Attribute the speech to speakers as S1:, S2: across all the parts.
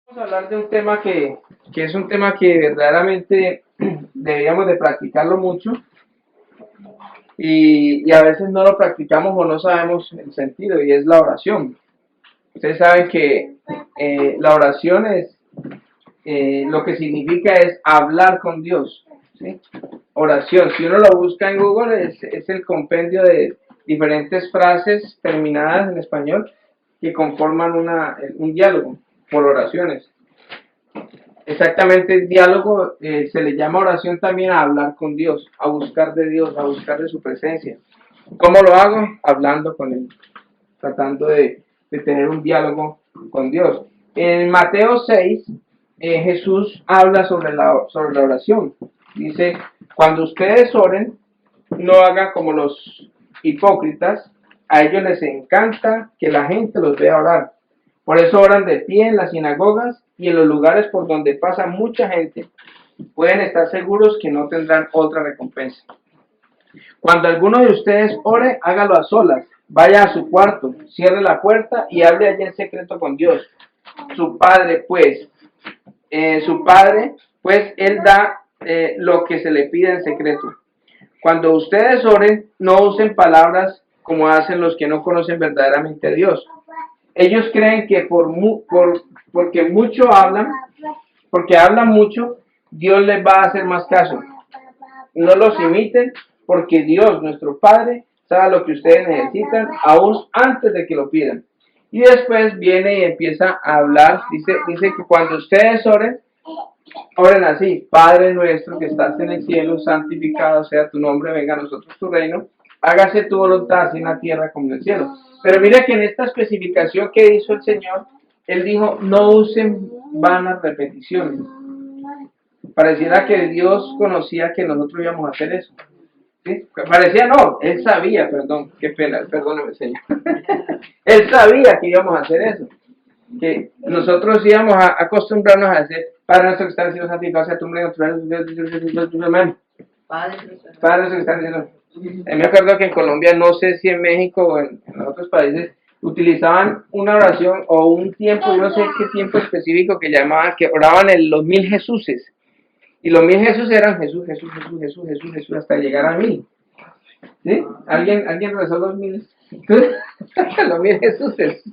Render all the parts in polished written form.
S1: Vamos a hablar de un tema que es un tema que verdaderamente deberíamos de practicarlo mucho y a veces no lo practicamos o no sabemos el sentido y es la oración. Ustedes saben que la oración es, lo que significa es hablar con Dios, ¿sí? Oración, si uno lo busca en Google es el compendio de diferentes frases terminadas en español que conforman un diálogo por oraciones. Exactamente, el diálogo se le llama oración también a hablar con Dios, a buscar de Dios, a buscar de su presencia. ¿Cómo lo hago? Hablando con Él, tratando de tener un diálogo con Dios. En Mateo 6, Jesús habla sobre la oración. Dice, cuando ustedes oren, no hagan como los hipócritas, a ellos les encanta que la gente los vea orar. Por eso oran de pie en las sinagogas y en los lugares por donde pasa mucha gente. Pueden estar seguros que no tendrán otra recompensa. Cuando alguno de ustedes ore, hágalo a solas. Vaya a su cuarto, cierre la puerta y hable allí en secreto con Dios. Su padre, pues, él da lo que se le pide en secreto. Cuando ustedes oren, no usen palabras como hacen los que no conocen verdaderamente a Dios. Ellos creen que porque mucho hablan, porque hablan mucho, Dios les va a hacer más caso. No los imiten, porque Dios, nuestro Padre, sabe lo que ustedes necesitan aún antes de que lo pidan. Y después viene y empieza a hablar, dice que cuando ustedes oren así: Padre nuestro que estás en el cielo, santificado sea tu nombre, venga a nosotros tu reino, hágase tu voluntad así en la tierra como en el cielo. Pero mira que en esta especificación que hizo el Señor, Él dijo, no usen vanas repeticiones. Pareciera que Dios conocía que nosotros íbamos a hacer eso. ¿Sí? Parecía no, Él sabía, perdón, qué pena, perdóneme, Señor. Él sabía que íbamos a hacer eso, que nosotros íbamos a acostumbrarnos a hacer Padre nuestro que está en el cielo, santificado sea tu nombre, Padre nuestro que está en el cielo. Me acuerdo que en Colombia, no sé si en México o en otros países, utilizaban una oración o un tiempo, yo no sé qué tiempo específico que llamaban, que oraban los 1000 Jesuses. Y los 1000 Jesús eran Jesús, Jesús, Jesús, Jesús, Jesús, Jesús, hasta llegar a 1000. ¿Sí? ¿Alguien rezó los 1000? Los 1000 Jesuses.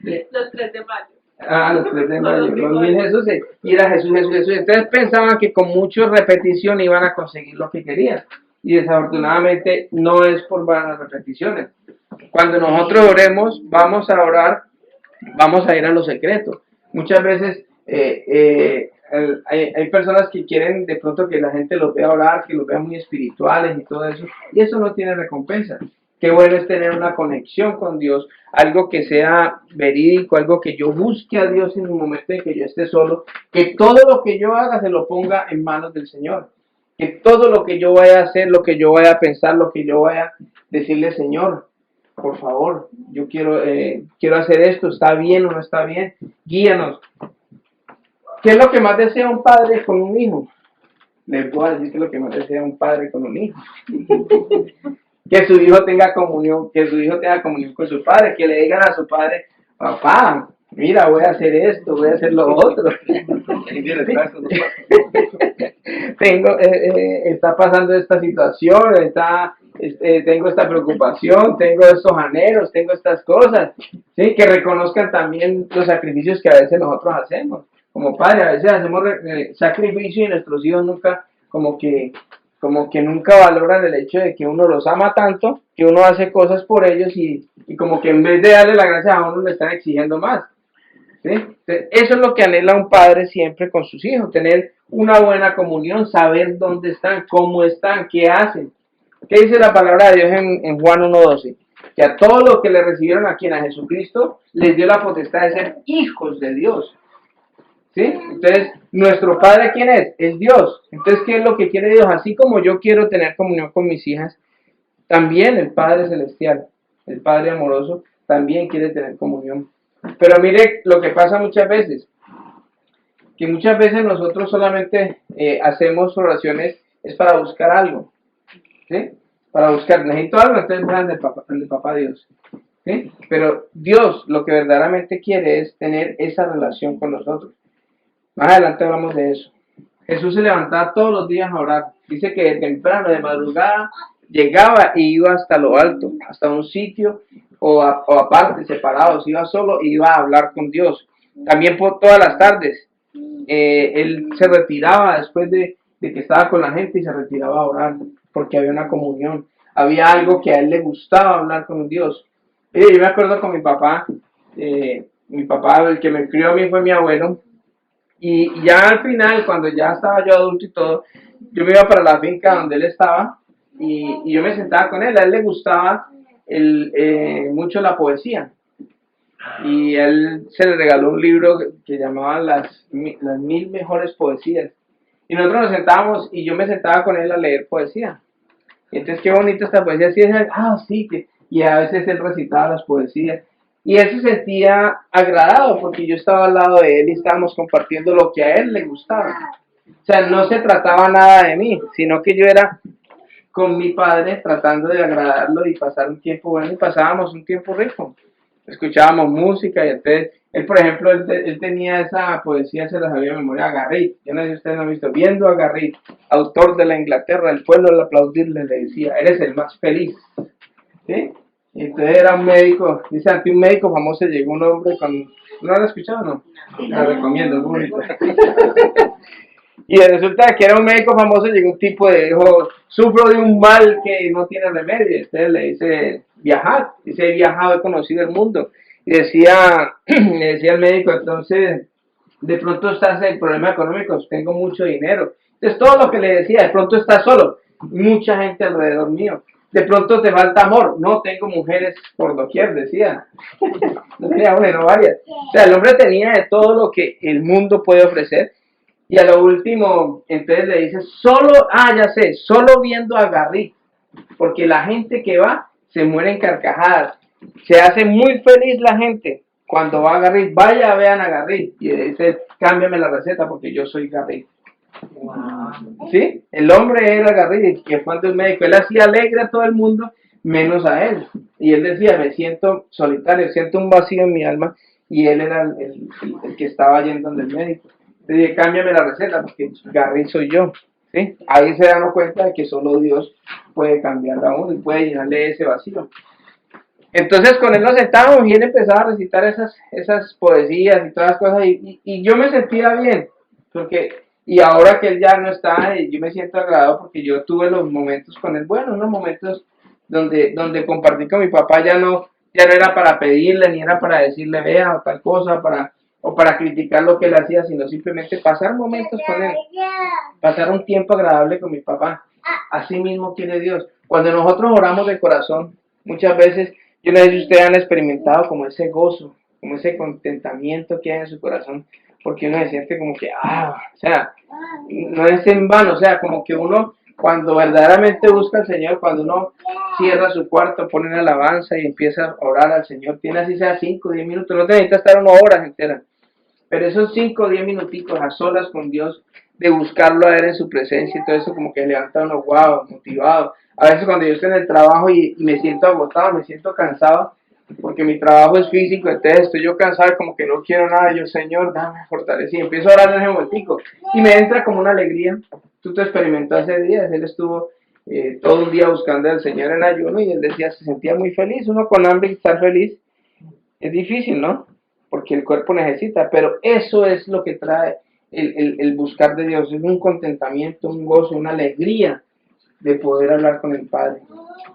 S2: Los 3 de mayo.
S1: Los 3 de mayo. Los 1000 Jesuses. Y era Jesús, Jesús, Jesús. Entonces pensaban que con mucha repetición iban a conseguir lo que querían. Y desafortunadamente no es por vanas repeticiones. Cuando nosotros oremos, vamos a orar, vamos a ir a lo secreto. Muchas veces hay personas que quieren de pronto que la gente los vea orar, que los vea muy espirituales y todo eso, y eso no tiene recompensa. Qué bueno es tener una conexión con Dios, algo que sea verídico, algo que yo busque a Dios en un momento en que yo esté solo, que todo lo que yo haga se lo ponga en manos del Señor, que todo lo que yo vaya a hacer, lo que yo vaya a pensar, lo que yo vaya a decirle, Señor, por favor, yo quiero hacer esto, ¿está bien o no está bien? Guíanos. ¿Qué es lo que más desea un padre con un hijo? Le puedo decir que es lo que más desea un padre con un hijo. Que su hijo tenga comunión, con su padre, que le digan a su padre, papá, mira, voy a hacer esto, voy a hacer lo otro. Está pasando esta situación, tengo esta preocupación, tengo estos anhelos, tengo estas cosas, ¿sí? Que reconozcan también los sacrificios que a veces nosotros hacemos. Como padre, a veces hacemos sacrificio y nuestros hijos nunca, como que nunca valoran el hecho de que uno los ama tanto, que uno hace cosas por ellos y como que en vez de darle la gracia a uno le están exigiendo más. ¿Sí? Entonces, eso es lo que anhela un padre siempre con sus hijos, tener una buena comunión, saber dónde están, cómo están, qué hacen. ¿Qué dice la palabra de Dios en Juan 1:12? Que a todos los que le recibieron a quien a Jesucristo les dio la potestad de ser hijos de Dios. ¿Sí? Entonces, ¿nuestro Padre quién es? Es Dios. Entonces, ¿qué es lo que quiere Dios? Así como yo quiero tener comunión con mis hijas, también el Padre Celestial, el Padre amoroso, también quiere tener comunión. Pero mire lo que pasa muchas veces, que muchas veces nosotros solamente hacemos oraciones es para buscar algo, ¿sí? Para buscar, necesito algo, entonces van del papá Dios. ¿sí? Pero Dios lo que verdaderamente quiere es tener esa relación con nosotros. Más adelante hablamos de eso. Jesús se levantaba todos los días a orar. Dice que de temprano, de madrugada, llegaba y iba hasta lo alto, hasta un sitio o aparte, separados, iba solo y iba a hablar con Dios. También por todas las tardes, él se retiraba después de que estaba con la gente y se retiraba a orar, porque había una comunión, había algo que a él le gustaba hablar con Dios. Yo me acuerdo con mi papá, el que me crió a mí fue mi abuelo, y ya al final, cuando ya estaba yo adulto y todo, yo me iba para la finca donde él estaba y yo me sentaba con él. A él le gustaba mucho la poesía y él se le regaló un libro que llamaba las 1000 mejores poesías. Y nosotros nos sentábamos y yo me sentaba con él a leer poesía. Y entonces, qué bonita esta poesía. Sí, y a veces él recitaba las poesías. Y él se sentía agradado porque yo estaba al lado de él y estábamos compartiendo lo que a él le gustaba. O sea, no se trataba nada de mí, sino que yo era con mi padre tratando de agradarlo y pasar un tiempo bueno, y pasábamos un tiempo rico. Escuchábamos música y entonces, él por ejemplo, él tenía esa poesía, se la sabía de memoria a Garrick. Yo no sé si ustedes lo han visto. Viendo a Garrick, autor de la Inglaterra, el pueblo al aplaudirle le decía, eres el más feliz. ¿Sí? Entonces era un médico, dice, ante un médico famoso llegó un hombre con... ¿No lo han escuchado o no? La recomiendo, es muy bonito. Y resulta que era un médico famoso, llegó un tipo y dijo, sufro de un mal que no tiene remedio. Entonces le dice, viajar. Dice, he viajado, he conocido el mundo. Y decía, le decía al médico, entonces, de pronto estás en problemas económicos, tengo mucho dinero. Entonces todo lo que le decía, de pronto estás solo, mucha gente alrededor mío. De pronto te falta amor, no tengo mujeres por doquier, decía. No tenía una, no varias. O sea, el hombre tenía de todo lo que el mundo puede ofrecer. Y a lo último, entonces le dice, ya sé, solo viendo a Garrick, porque la gente que va se muere en carcajadas. Se hace muy feliz la gente cuando va a Garrick, vaya, vean a Garrick. Y dice, cámbiame la receta porque yo soy Garrick. Wow. ¿Sí? El hombre era Garrick, que fue ante el médico. Él hacía alegre a todo el mundo, menos a él. Y él decía, me siento solitario, siento un vacío en mi alma. Y él era el que estaba yendo al médico. Le dije, cámbiame la receta porque Garrick soy yo. ¿Sí? Ahí se dan cuenta de que solo Dios puede cambiarla a uno y puede llenarle ese vacío. Entonces con él nos sentábamos y él empezaba a recitar esas poesías y todas las cosas y yo me sentía bien, y ahora que él ya no está, yo me siento agradado porque yo tuve los momentos con él, bueno, unos momentos donde compartí con mi papá ya no era para pedirle, ni era para decirle vea o tal cosa, o para criticar lo que él hacía, sino simplemente pasar momentos con él, pasar un tiempo agradable con mi papá. Así mismo quiere Dios. Cuando nosotros oramos de corazón, muchas veces, yo no sé si ustedes han experimentado como ese gozo, como ese contentamiento que hay en su corazón, porque uno se siente como que, o sea, no es en vano, o sea, como que uno, cuando verdaderamente busca al Señor, cuando uno cierra su cuarto, pone una alabanza y empieza a orar al Señor, tiene así sea 5 o 10 minutos, no necesita estar 1 hora entera, pero esos 5 o 10 minutitos a solas con Dios, de buscarlo a él en su presencia y todo eso como que levanta a uno, wow, motivado. A veces cuando yo estoy en el trabajo y me siento agotado, me siento cansado, porque mi trabajo es físico, entonces estoy yo cansado, como que no quiero nada, yo, Señor, dame fortaleza, y empiezo a orar en ese momentico, y me entra como una alegría. Tú te experimentó hace días, él estuvo todo un día buscando al Señor en ayuno, y él decía, se sentía muy feliz. Uno con hambre y estar feliz es difícil, ¿no? Porque el cuerpo necesita, pero eso es lo que trae el buscar de Dios, es un contentamiento, un gozo, una alegría de poder hablar con el Padre.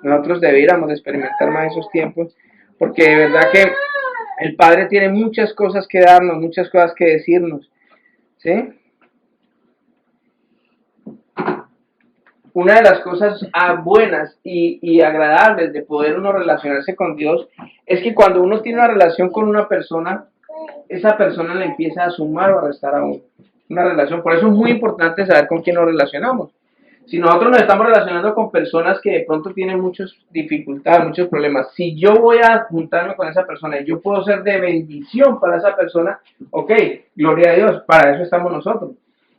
S1: Nosotros debiéramos experimentar más esos tiempos, porque de verdad que el Padre tiene muchas cosas que darnos, muchas cosas que decirnos, ¿sí? Una de las cosas buenas y agradables de poder uno relacionarse con Dios es que cuando uno tiene una relación con una persona, esa persona le empieza a sumar o a restar a uno. Una relación, por eso es muy importante saber con quién nos relacionamos. Si nosotros nos estamos relacionando con personas que de pronto tienen muchas dificultades, muchos problemas, si yo voy a juntarme con esa persona y yo puedo ser de bendición para esa persona, ok, gloria a Dios, para eso estamos nosotros.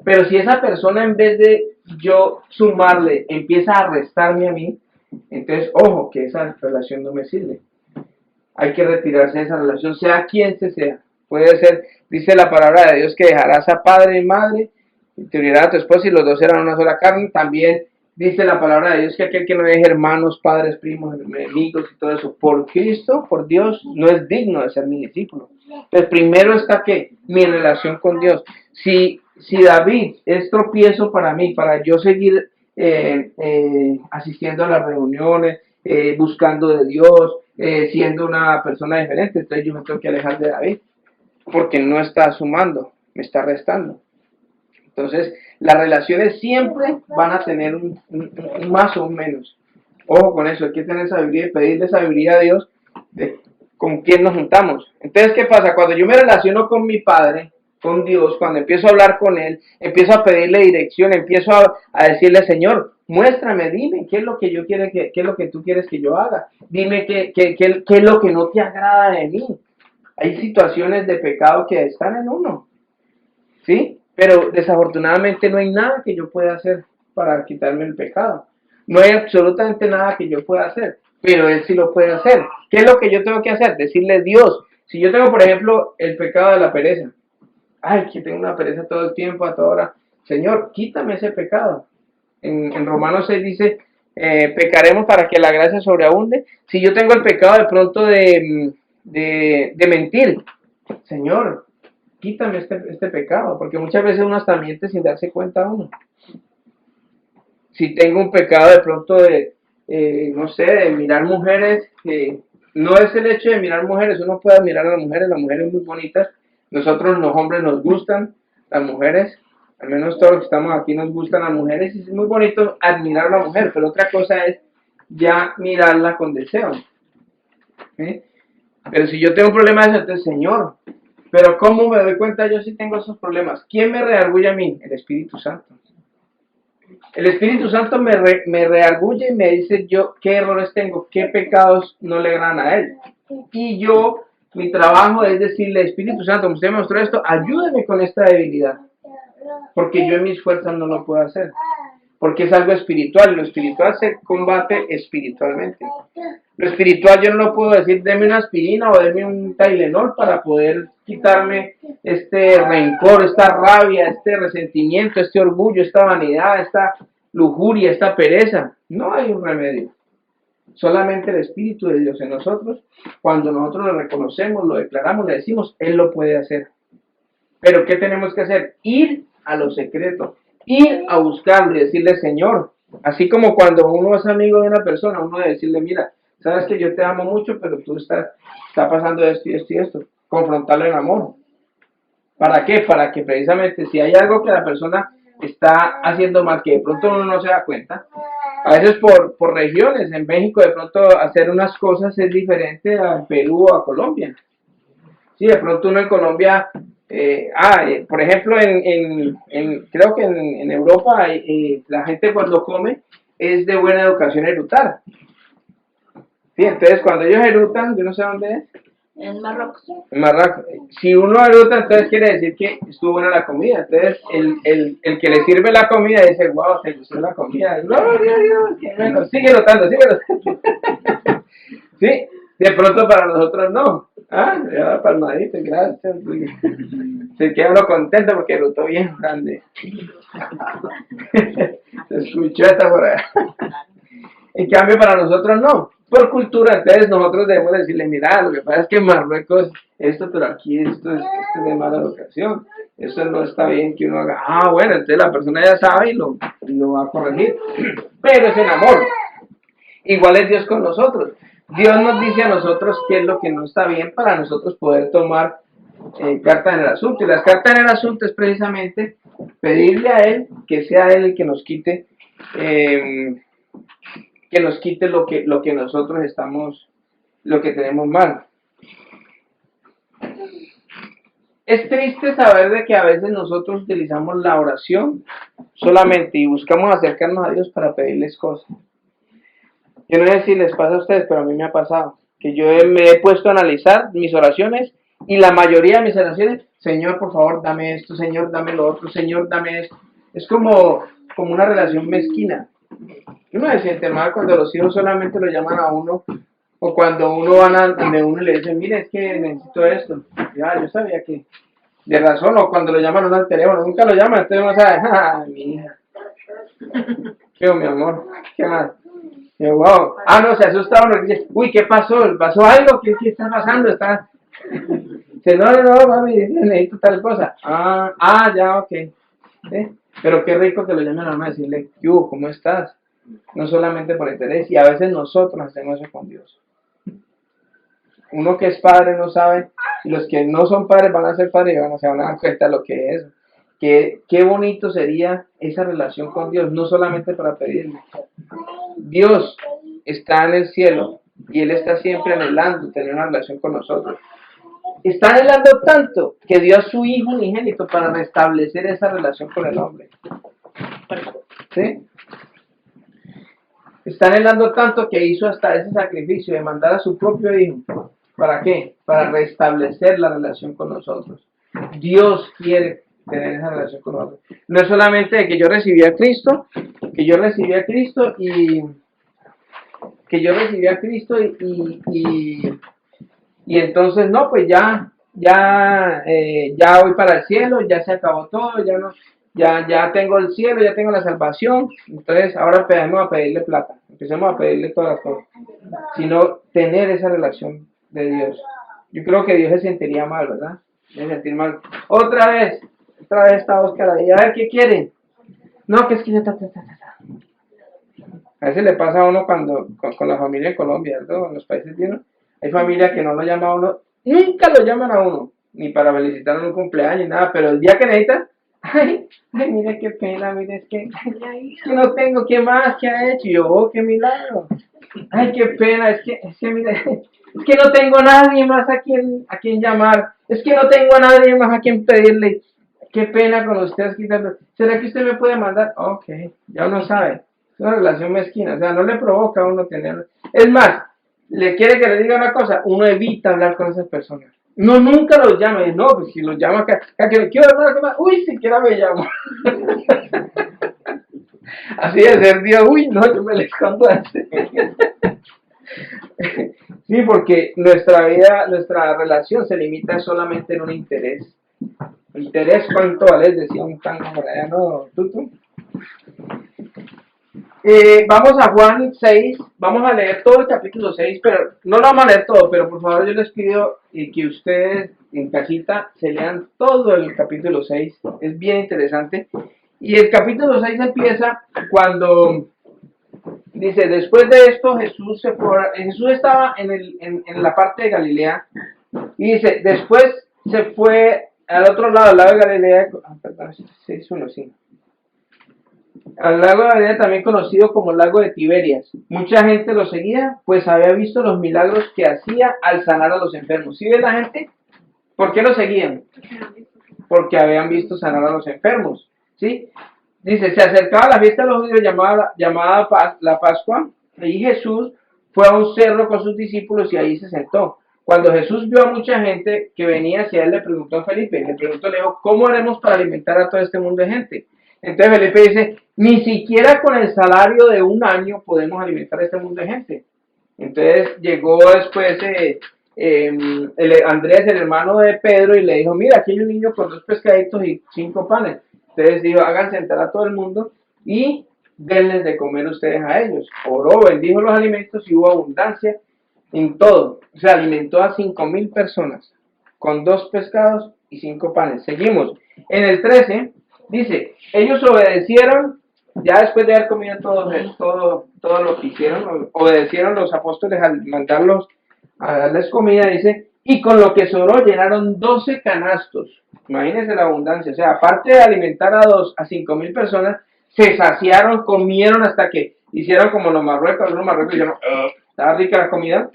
S1: Pero si esa persona, en vez de yo sumarle, empieza a restarme a mí, entonces, ojo, que esa relación no me sirve. hay que retirarse de esa relación, sea quien se sea. Puede ser, dice la palabra de Dios, que dejarás a padre y madre, y te unirás a tu esposa y los dos serán una sola carne. También dice la palabra de Dios que aquel que no deje hermanos, padres, primos, enemigos y todo eso, por Cristo, por Dios, no es digno de ser mi discípulo. Entonces, primero está que mi relación con Dios. Si David es tropiezo para mí, para yo seguir asistiendo a las reuniones, buscando de Dios, siendo una persona diferente, entonces yo me tengo que alejar de David, porque no está sumando, me está restando. Entonces, las relaciones siempre van a tener un más o un menos. Ojo con eso, hay que tener sabiduría y pedirle sabiduría a Dios de con quién nos juntamos. Entonces, ¿qué pasa? Cuando yo me relaciono con mi Padre, con Dios, cuando empiezo a hablar con Él, empiezo a pedirle dirección, empiezo a decirle, Señor, muéstrame, dime qué es lo que yo quiero, qué es lo que tú quieres que yo haga. Dime qué es lo que no te agrada de mí. Hay situaciones de pecado que están en uno, ¿sí? Pero desafortunadamente no hay nada que yo pueda hacer para quitarme el pecado. No hay absolutamente nada que yo pueda hacer, pero Él sí lo puede hacer. ¿Qué es lo que yo tengo que hacer? Decirle Dios. Si yo tengo, por ejemplo, el pecado de la pereza. Ay, que tengo una pereza todo el tiempo, a toda hora. Señor, quítame ese pecado. En Romanos 6 dice, pecaremos para que la gracia sobreabunde. Si yo tengo el pecado de pronto de mentir, Señor, quítame este pecado, porque muchas veces uno hasta miente sin darse cuenta uno. Si tengo un pecado de pronto no sé, de mirar mujeres, no es el hecho de mirar mujeres, uno puede admirar a las mujeres muy bonitas, nosotros los hombres nos gustan las mujeres, al menos todos los que estamos aquí nos gustan las mujeres, y es muy bonito admirar a la mujer, pero otra cosa es ya mirarla con deseo. ¿Sí? Pero si yo tengo un problema de eso, entonces, Señor, pero ¿cómo me doy cuenta yo si tengo esos problemas? ¿Quién me redarguye a mí? El Espíritu Santo. El Espíritu Santo me redarguye y me dice yo qué errores tengo, qué pecados no le agradan a Él. Y yo, mi trabajo es decirle, Espíritu Santo, usted me mostró esto, ayúdeme con esta debilidad. Porque yo en mis fuerzas no lo puedo hacer. Porque es algo espiritual, lo espiritual se combate espiritualmente. Lo espiritual yo no lo puedo decir, deme una aspirina o deme un Tylenol para poder quitarme este rencor, esta rabia, este resentimiento, este orgullo, esta vanidad, esta lujuria, esta pereza. No hay un remedio. Solamente el Espíritu de Dios en nosotros, cuando nosotros lo reconocemos, lo declaramos, le decimos, Él lo puede hacer. Pero ¿qué tenemos que hacer? Ir a lo secreto. Ir a buscarlo y decirle, Señor, así como cuando uno es amigo de una persona, uno debe decirle, mira, sabes que yo te amo mucho, pero tú está pasando esto y esto y esto. Confrontarlo en amor. ¿Para qué? Para que precisamente si hay algo que la persona está haciendo mal, que de pronto uno no se da cuenta, a veces por regiones, en México de pronto hacer unas cosas es diferente a Perú o a Colombia. Sí, de pronto uno en Colombia, por ejemplo, creo que en Europa la gente cuando come es de buena educación erutar. Sí, entonces cuando ellos erutan, yo no sé dónde es.
S2: En Marruecos.
S1: En Marruecos. Si uno eruta, entonces quiere decir que estuvo buena la comida. Entonces el que le sirve la comida dice, wow, te gustó la comida. Gloria a Dios, qué bueno. Sigue erutando, sigue erutando. Sí, de pronto para nosotros no. Le da palmadita, gracias. Se queda uno contento porque erutó bien grande. Se escuchó hasta por allá. En cambio para nosotros no. Por cultura, entonces nosotros debemos decirle, mira, lo que pasa es que en Marruecos esto, pero aquí esto es de mala educación. Eso no está bien que uno haga. Bueno, entonces la persona ya sabe y lo va a corregir. Pero es en amor. Igual es Dios con nosotros. Dios nos dice a nosotros qué es lo que no está bien para nosotros poder tomar carta en el asunto. Y las cartas en el asunto es precisamente pedirle a Él que sea Él el que nos quite lo que nosotros lo que tenemos mal. Es triste saber de que a veces nosotros utilizamos la oración solamente y buscamos acercarnos a Dios para pedirles cosas. Yo no sé si les pasa a ustedes, pero a mí me ha pasado que yo me he puesto a analizar mis oraciones y la mayoría de mis oraciones, Señor, por favor, dame esto, Señor, dame lo otro, Señor, dame esto. Es como una relación mezquina. Uno se siente mal cuando los hijos solamente lo llaman a uno O cuando uno va a donde uno le dice, mire, es que necesito esto. Ya, yo sabía que de razón, o cuando lo llaman a uno al teléfono, nunca lo llaman, entonces uno sabe, ah, mi hija. ¿Qué, mi amor? ¿Qué más? Y yo, wow. Ah, no, se asusta uno y dice, uy, ¿qué pasó? ¿Pasó algo? ¿Qué está pasando? Está... Dice, no, mami, necesito tal cosa. Ya, ok. ¿Sí? Pero qué rico que lo llamen a uno a decirle, yo, ¿cómo estás? No solamente por interés, y a veces nosotros hacemos eso con Dios. Uno que es padre no sabe, y los que no son padres van a ser padres y se van a dar cuenta de lo que es. Qué bonito sería esa relación con Dios, no solamente para pedirle. Dios está en el cielo y Él está siempre anhelando tener una relación con nosotros. Está anhelando tanto que dio a su Hijo unigénito para restablecer esa relación con el hombre. ¿Sí? Está anhelando tanto que hizo hasta ese sacrificio de mandar a su propio Hijo. ¿Para qué? Para restablecer la relación con nosotros. Dios quiere tener esa relación con nosotros. No es solamente que yo recibí a Cristo, y entonces no, pues ya voy para el cielo, ya se acabó todo, ya tengo el cielo, ya tengo la salvación, entonces ahora empecemos a pedirle plata, empecemos a pedirle todas las cosas, sino tener esa relación de Dios. Yo creo que Dios se sentiría mal, ¿verdad? Se sentir mal. Otra vez está Oscar ahí, a ver qué quieren. No, que es que ya está. A veces le pasa a uno cuando con la familia en Colombia, ¿no? En los países llenos, hay familias que no lo llaman a uno, nunca lo llaman a uno, ni para felicitar en un cumpleaños, nada, pero el día que necesitan, ay, mire qué pena, mire, es que no tengo, ¿qué más? ¿Qué ha hecho? Y yo, oh, qué milagro. Ay, qué pena, es que mire, es que no tengo a nadie más a quien llamar, es que no tengo a nadie más a quien pedirle, qué pena con ustedes quitando. ¿Será que usted me puede mandar? Ok, ya uno sabe. Es una relación mezquina, o sea, no le provoca a uno tener... Es más, le quiere que le diga una cosa, uno evita hablar con esas personas. No, nunca los llama, no, pues si los llama acá, que quiero hablar con uy, siquiera me llamo. Así de ser Dios, uy, no, yo me le escondo a ese. Sí, porque nuestra vida, nuestra relación se limita solamente en un interés. ¿Interés cuánto vale? Decía un tango por allá, ¿no, Tutu? Vamos a Juan 6, vamos a leer todo el capítulo 6, pero no lo vamos a leer todo, pero por favor yo les pido que ustedes en casita se lean todo el capítulo 6, es bien interesante. Y el capítulo 6 empieza cuando dice, después de esto Jesús estaba en la parte de Galilea, y dice, después se fue al otro lado, al lado de Galilea, perdón, 6:1, al lago de Galilea, también conocido como el lago de Tiberias. Mucha gente lo seguía, pues había visto los milagros que hacía al sanar a los enfermos. ¿Sí ven la gente? ¿Por qué lo seguían? Porque habían visto sanar a los enfermos. ¿Sí? Dice, se acercaba la fiesta de los judíos llamada la Pascua, y Jesús fue a un cerro con sus discípulos y ahí se sentó. Cuando Jesús vio a mucha gente que venía hacia él, le preguntó a Felipe, le dijo, ¿cómo haremos para alimentar a todo este mundo de gente? Entonces Felipe dice, ni siquiera con el salario de un año podemos alimentar a este mundo de gente. Entonces llegó después Andrés, el hermano de Pedro, y le dijo, mira, aquí hay un niño con 2 pescaditos y 5 panes. Entonces dijo, hagan sentar a todo el mundo y denles de comer ustedes a ellos. Oró, bendijo los alimentos y hubo abundancia en todo. O sea, alimentó a 5,000 personas con 2 pescados y 5 panes. Seguimos. En el 13 dice, ellos obedecieron, ya después de haber comido todo lo que hicieron, obedecieron los apóstoles al mandarlos a darles comida, dice, y con lo que sobró llenaron 12 canastos. Imagínense la abundancia, o sea, aparte de alimentar a 5,000 personas, se saciaron, comieron hasta que hicieron como los marruecos dijeron, estaba rica la comida,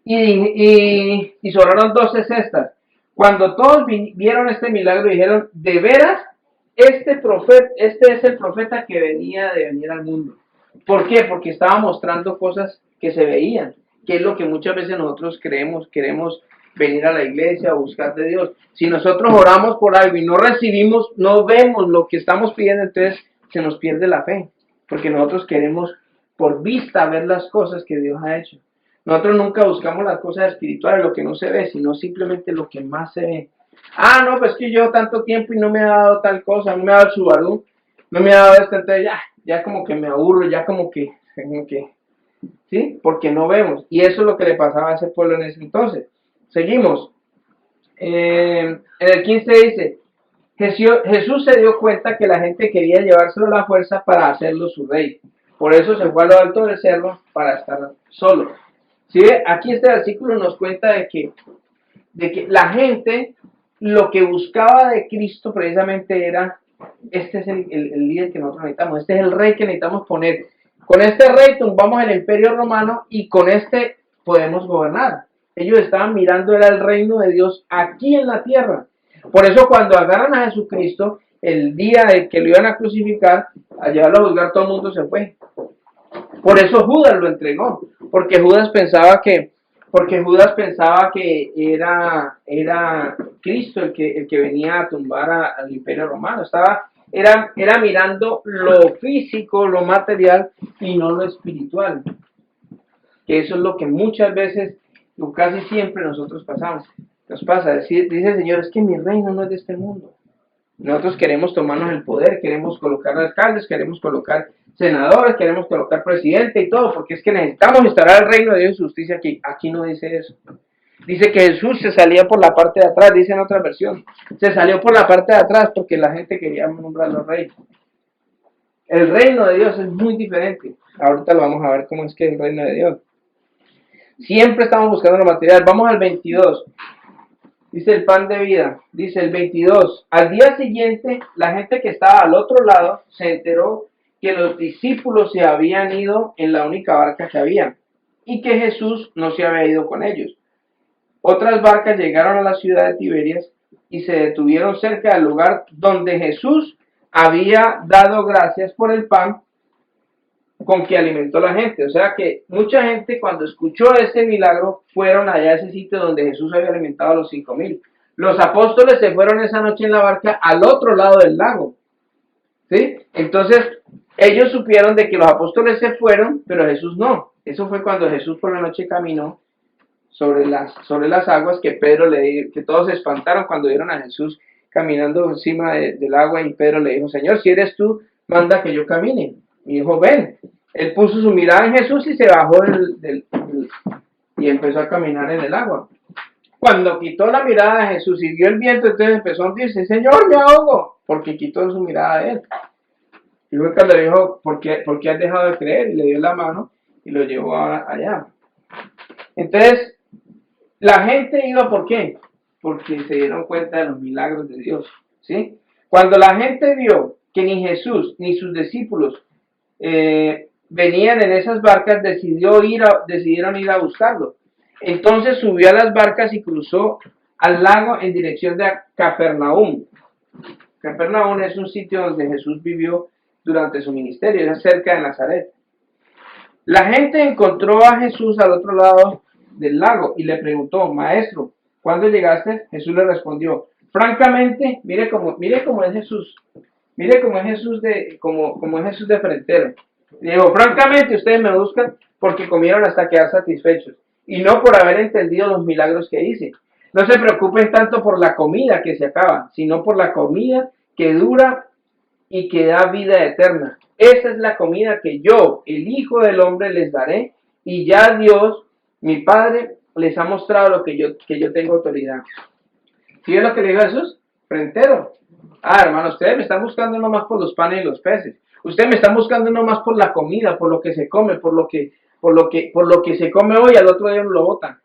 S1: y sobraron 12 cestas. Cuando todos vieron este milagro, dijeron, de veras, este es el profeta que venía de venir al mundo. ¿Por qué? Porque estaba mostrando cosas que se veían, que es lo que muchas veces nosotros queremos venir a la iglesia a buscar de Dios. Si nosotros oramos por algo y no recibimos, no vemos lo que estamos pidiendo, entonces se nos pierde la fe, porque nosotros queremos por vista ver las cosas que Dios ha hecho. Nosotros nunca buscamos las cosas espirituales, lo que no se ve, sino simplemente lo que más se ve. Ah, no, pues que yo tanto tiempo y no me ha dado tal cosa, no me ha dado el Subaru, no me ha dado esto, entonces ya como que me aburro, ya como que, ¿sí? Porque no vemos. Y eso es lo que le pasaba a ese pueblo en ese entonces. Seguimos. En el 15 dice, Jesús se dio cuenta que la gente quería llevárselo a la fuerza para hacerlo su rey. Por eso se fue a lo alto del cerro para estar solo. ¿Sí? Aquí este versículo nos cuenta de que la gente lo que buscaba de Cristo precisamente era, este es el líder que nosotros necesitamos, este es el rey que necesitamos poner. Con este rey tumbamos el imperio romano y con este podemos gobernar. Ellos estaban mirando, era el reino de Dios aquí en la tierra. Por eso cuando agarran a Jesucristo, el día de que lo iban a crucificar, a llevarlo a juzgar, todo el mundo se fue. Por eso Judas lo entregó, porque Judas pensaba que era Cristo el que venía a tumbar al imperio romano. Era mirando lo físico, lo material y no lo espiritual. Que eso es lo que muchas veces, o casi siempre nosotros pasamos. Nos pasa, dice el Señor, es que mi reino no es de este mundo. Nosotros queremos tomarnos el poder, queremos colocar alcaldes, queremos colocar senadores, queremos colocar presidente y todo, porque es que necesitamos instalar el reino de Dios y justicia aquí. Aquí no dice eso. Dice que Jesús se salía por la parte de atrás, dice en otra versión. Se salió por la parte de atrás porque la gente quería nombrarlo rey. El reino de Dios es muy diferente. Ahorita lo vamos a ver cómo es que es el reino de Dios. Siempre estamos buscando lo material. Vamos al 22. Dice el pan de vida. Dice el 22. Al día siguiente, la gente que estaba al otro lado se enteró que los discípulos se habían ido en la única barca que había y que Jesús no se había ido con ellos. Otras barcas llegaron a la ciudad de Tiberias y se detuvieron cerca del lugar donde Jesús había dado gracias por el pan con que alimentó a la gente. O sea que mucha gente cuando escuchó ese milagro fueron allá a ese sitio donde Jesús había alimentado a los 5,000. Los apóstoles se fueron esa noche en la barca al otro lado del lago. ¿Sí? Entonces ellos supieron de que los apóstoles se fueron, pero Jesús no. Eso fue cuando Jesús por la noche caminó sobre las aguas, que todos se espantaron cuando vieron a Jesús caminando encima del agua, y Pedro le dijo, Señor, si eres tú, manda que yo camine. Y dijo, ven. Él puso su mirada en Jesús y se bajó y empezó a caminar en el agua. Cuando quitó la mirada de Jesús y vio el viento, entonces empezó a hundirse, Señor, me ahogo, porque quitó su mirada de él. Y luego cuando le dijo, ¿por qué has dejado de creer? Y le dio la mano y lo llevó allá. Entonces, la gente iba, ¿por qué? Porque se dieron cuenta de los milagros de Dios, ¿sí? Cuando la gente vio que ni Jesús ni sus discípulos venían en esas barcas, decidieron ir a buscarlo. Entonces subió a las barcas y cruzó al lago en dirección de Capernaum. Capernaum es un sitio donde Jesús vivió durante su ministerio, era cerca de Nazaret. La gente encontró a Jesús al otro lado del lago y le preguntó, Maestro, ¿cuándo llegaste? Jesús le respondió, francamente, mire cómo es Jesús. Mire cómo es Jesús de frentero. Le digo, francamente, ustedes me buscan porque comieron hasta quedar satisfechos y no por haber entendido los milagros que hice. No se preocupen tanto por la comida que se acaba, sino por la comida que dura y que da vida eterna. Esa es la comida que yo, el Hijo del Hombre, les daré, y ya Dios, mi Padre, les ha mostrado lo que yo tengo autoridad. ¿Sí es lo que le dijo Jesús? Frentero. Hermano, ustedes me están buscando no más por los panes y los peces. Ustedes me están buscando no más por la comida, por lo que se come, por lo que se come hoy, al otro día lo botan.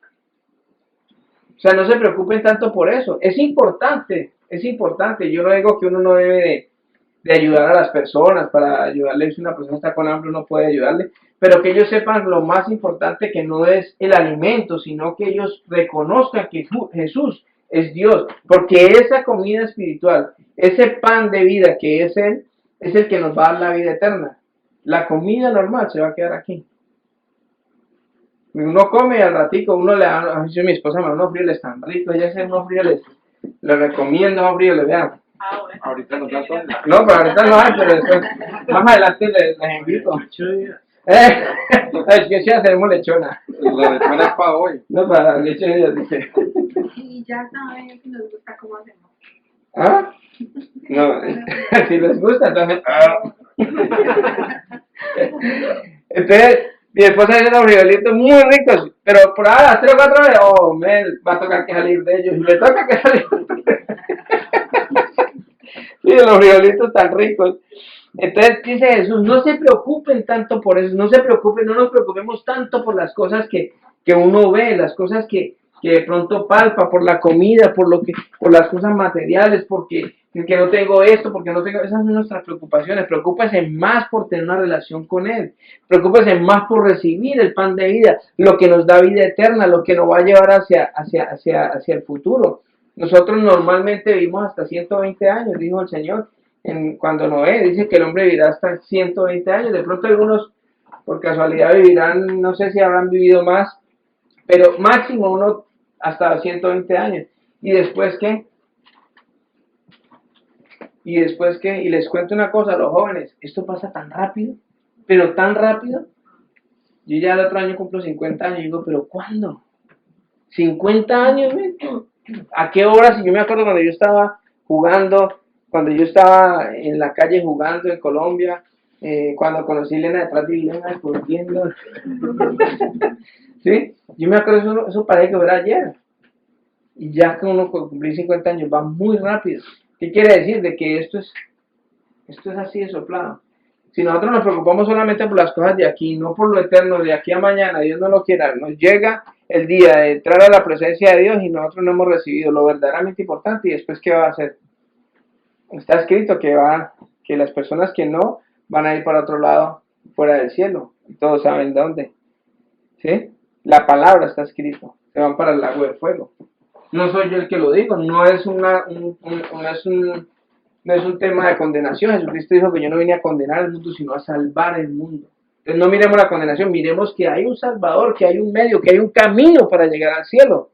S1: O sea, no se preocupen tanto por eso. Es importante. Yo no digo que uno no debe de ayudar a las personas, para ayudarle, si una persona está con hambre uno puede ayudarle, pero que ellos sepan lo más importante, que no es el alimento, sino que ellos reconozcan que Jesús es Dios, porque esa comida espiritual, ese pan de vida que es Él, es el que nos va a dar la vida eterna. La comida normal se va a quedar aquí. Uno come y al ratico uno le da, mi esposa me da unos frijoles tan ricos, ella hace unos frijoles, le recomiendo unos frijoles, vean.
S2: Bueno.
S3: Ahorita no da todo.
S1: No, pero ahorita no hay, pero después, más adelante les invito. Es que sí hacemos lechona.
S3: La lechona es para hoy.
S1: No para la lechona, ya dice.
S2: Y ya saben que nos gusta cómo hacemos.
S1: ¿Ah? No, si les gusta, entonces. Entonces, mi esposa hace unos frijolitos muy ricos, pero por ahora las 3 o 4 veces, oh, va a tocar que salir de ellos, y le toca que salir. Sí, los frijolitos tan ricos. Entonces dice Jesús, no se preocupen tanto por eso, no se preocupen, no nos preocupemos tanto por las cosas que uno ve, las cosas que de pronto palpa, por la comida, por las cosas materiales, porque no tengo esto, porque no tengo, esas son nuestras preocupaciones. Preocúpese más por tener una relación con Él, preocúpese más por recibir el pan de vida, lo que nos da vida eterna, lo que nos va a llevar hacia el futuro. Nosotros normalmente vivimos hasta 120 años, dijo el Señor. Cuando Noé dice que el hombre vivirá hasta 120 años, de pronto algunos por casualidad vivirán, no sé si habrán vivido más, pero máximo uno hasta 120 años. ¿Y después qué? ¿Y después qué? Y les cuento una cosa a los jóvenes, esto pasa tan rápido, pero tan rápido. Yo ya el otro año cumplo 50 años y digo, ¿pero cuándo? 50 años, ¿me? ¿A qué hora? Si yo me acuerdo cuando yo estaba jugando, cuando yo estaba en la calle jugando en Colombia, cuando conocí a Elena detrás de Elena corriendo. ¿Sí? Yo me acuerdo, eso parece que era ayer. Y ya que uno cumplí 50 años va muy rápido. ¿Qué quiere decir? De que esto es así de soplado. Si nosotros nos preocupamos solamente por las cosas de aquí, no por lo eterno, de aquí a mañana, Dios no lo quiera, nos llega el día de entrar a la presencia de Dios y nosotros no hemos recibido lo verdaderamente importante, y después ¿qué va a hacer? Está escrito que las personas que no van a ir para otro lado, fuera del cielo, y todos saben dónde. ¿Sí? La palabra está escrito, se van para el lago de fuego. No soy yo el que lo digo, no es un tema de condenación. Jesucristo dijo que yo no vine a condenar al mundo, sino a salvar el mundo. Entonces no miremos la condenación, miremos que hay un Salvador, que hay un medio, que hay un camino para llegar al cielo.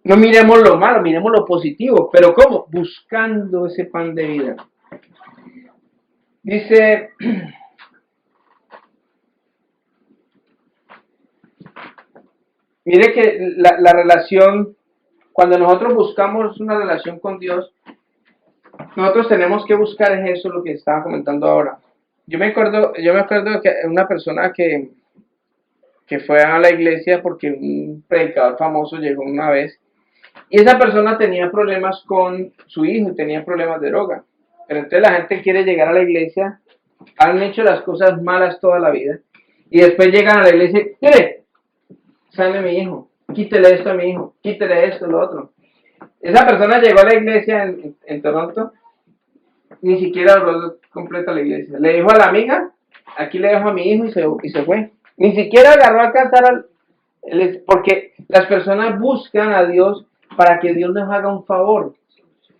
S1: No miremos lo malo, miremos lo positivo. ¿Pero cómo? Buscando ese pan de vida. Dice, mire que la relación, cuando nosotros buscamos una relación con Dios, nosotros tenemos que buscar es eso, lo que estaba comentando ahora. Yo me acuerdo que una persona que fue a la iglesia porque un predicador famoso llegó una vez, y esa persona tenía problemas con su hijo, tenía problemas de droga. Pero entonces la gente quiere llegar a la iglesia, han hecho las cosas malas toda la vida, y después llegan a la iglesia y mire, sane mi hijo, quítele esto a mi hijo, quítele esto, lo otro. Esa persona llegó a la iglesia en Toronto, ni siquiera oró completa la iglesia. Le dijo a la amiga, aquí le dejo a mi hijo, y se fue. Ni siquiera agarró a alcanzar porque las personas buscan a Dios para que Dios nos haga un favor.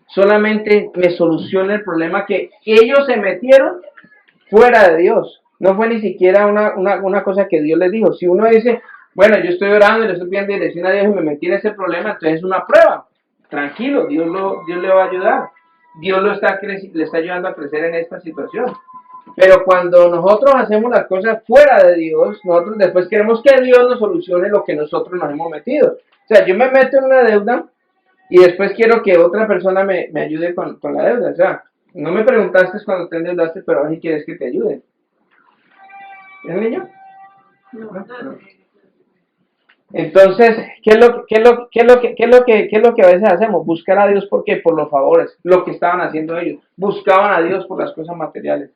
S1: Solamente me solucione el problema que ellos se metieron fuera de Dios. No fue ni siquiera una cosa que Dios les dijo. Si uno dice, bueno, yo estoy orando y le estoy pidiendo dirección a Dios y me metí en ese problema, entonces es una prueba. Tranquilo, Dios le va a ayudar. Dios le está ayudando a crecer en esta situación. Pero cuando nosotros hacemos las cosas fuera de Dios, nosotros después queremos que Dios nos solucione lo que nosotros nos hemos metido. O sea, yo me meto en una deuda y después quiero que otra persona me ayude con la deuda. O sea, no me preguntaste cuando te endeudaste, pero ahora sí quieres que te ayude. ¿Es niño? No. Entonces, ¿qué es lo que a veces hacemos? Buscar a Dios porque por los favores, lo que estaban haciendo ellos. Buscaban a Dios por las cosas materiales.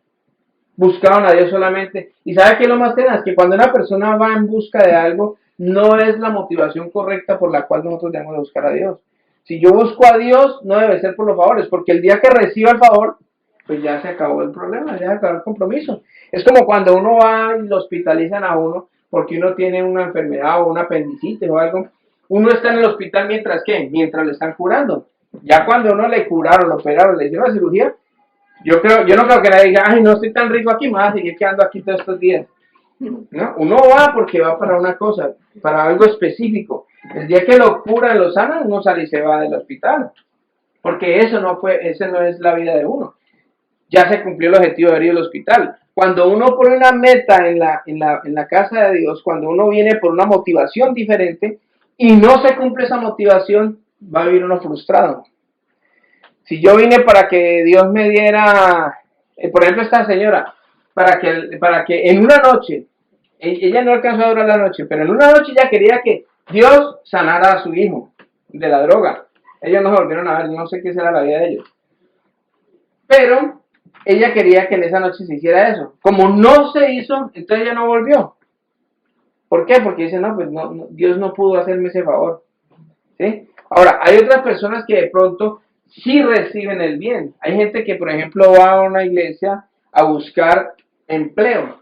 S1: Buscaban a Dios solamente. ¿Y sabe qué es lo más tenaz? Que cuando una persona va en busca de algo, no es la motivación correcta por la cual nosotros debemos de buscar a Dios. Si yo busco a Dios, no debe ser por los favores, porque el día que reciba el favor, pues ya se acabó el problema, ya se acabó el compromiso. Es como cuando uno va y lo hospitalizan a uno porque uno tiene una enfermedad o un apendicitis o algo. Uno está en el hospital mientras le están curando. Ya cuando uno le curaron, lo operaron, le hicieron la cirugía, yo no creo que nadie diga, ay, no estoy tan rico aquí, me voy a seguir quedando aquí todos estos días. ¿No? Uno va porque va para una cosa, para algo específico. El día que lo curan, lo sanan, uno sale y se va del hospital. Porque esa no es la vida de uno. ya se cumplió el objetivo de ir al hospital. Cuando uno pone una meta en la casa de Dios, cuando uno viene por una motivación diferente y no se cumple esa motivación, va a vivir uno frustrado. Si yo vine para que Dios me diera, por ejemplo, esta señora, para que en una noche, ella no alcanzó a durar la noche, pero en una noche ella quería que Dios sanara a su hijo de la droga. Ellos no se volvieron a ver, no sé qué será la vida de ellos. Pero ella quería que en esa noche se hiciera eso. Como no se hizo, entonces ella no volvió. ¿Por qué? Porque dice, no, pues no, Dios no pudo hacerme ese favor. ¿Sí? Ahora, hay otras personas que de pronto sí reciben el bien. Hay gente que, por ejemplo, va a una iglesia a buscar empleo.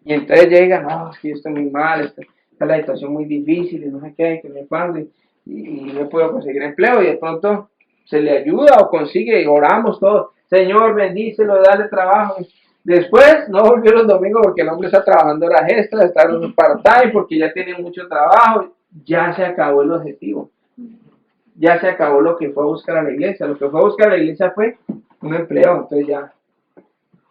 S1: Y entonces llega, no, es que yo estoy muy mal, está la situación muy difícil, y no sé qué, que me pase, y no puedo conseguir empleo. Y de pronto se le ayuda o consigue, y oramos todos. Señor, bendícelo, dale trabajo. Después no volvió los domingos porque el hombre está trabajando horas extras, está en un part-time porque ya tiene mucho trabajo. Ya se acabó el objetivo. Ya se acabó lo que fue a buscar a la iglesia. Lo que fue a buscar a la iglesia fue un empleo. Entonces ya.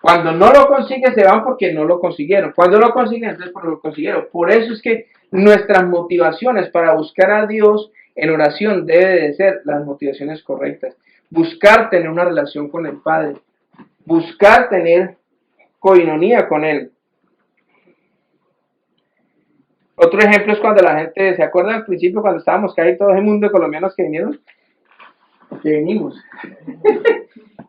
S1: Cuando no lo consiguen, se van porque no lo consiguieron. Cuando lo consiguen, entonces porque lo consiguieron. Por eso es que nuestras motivaciones para buscar a Dios en oración debe de ser las motivaciones correctas. Buscar tener una relación con el Padre. Buscar tener coinonía con Él. Otro ejemplo es cuando la gente, ¿se acuerdan al principio cuando estábamos casi todo el mundo de colombianos que vinieron? Que venimos.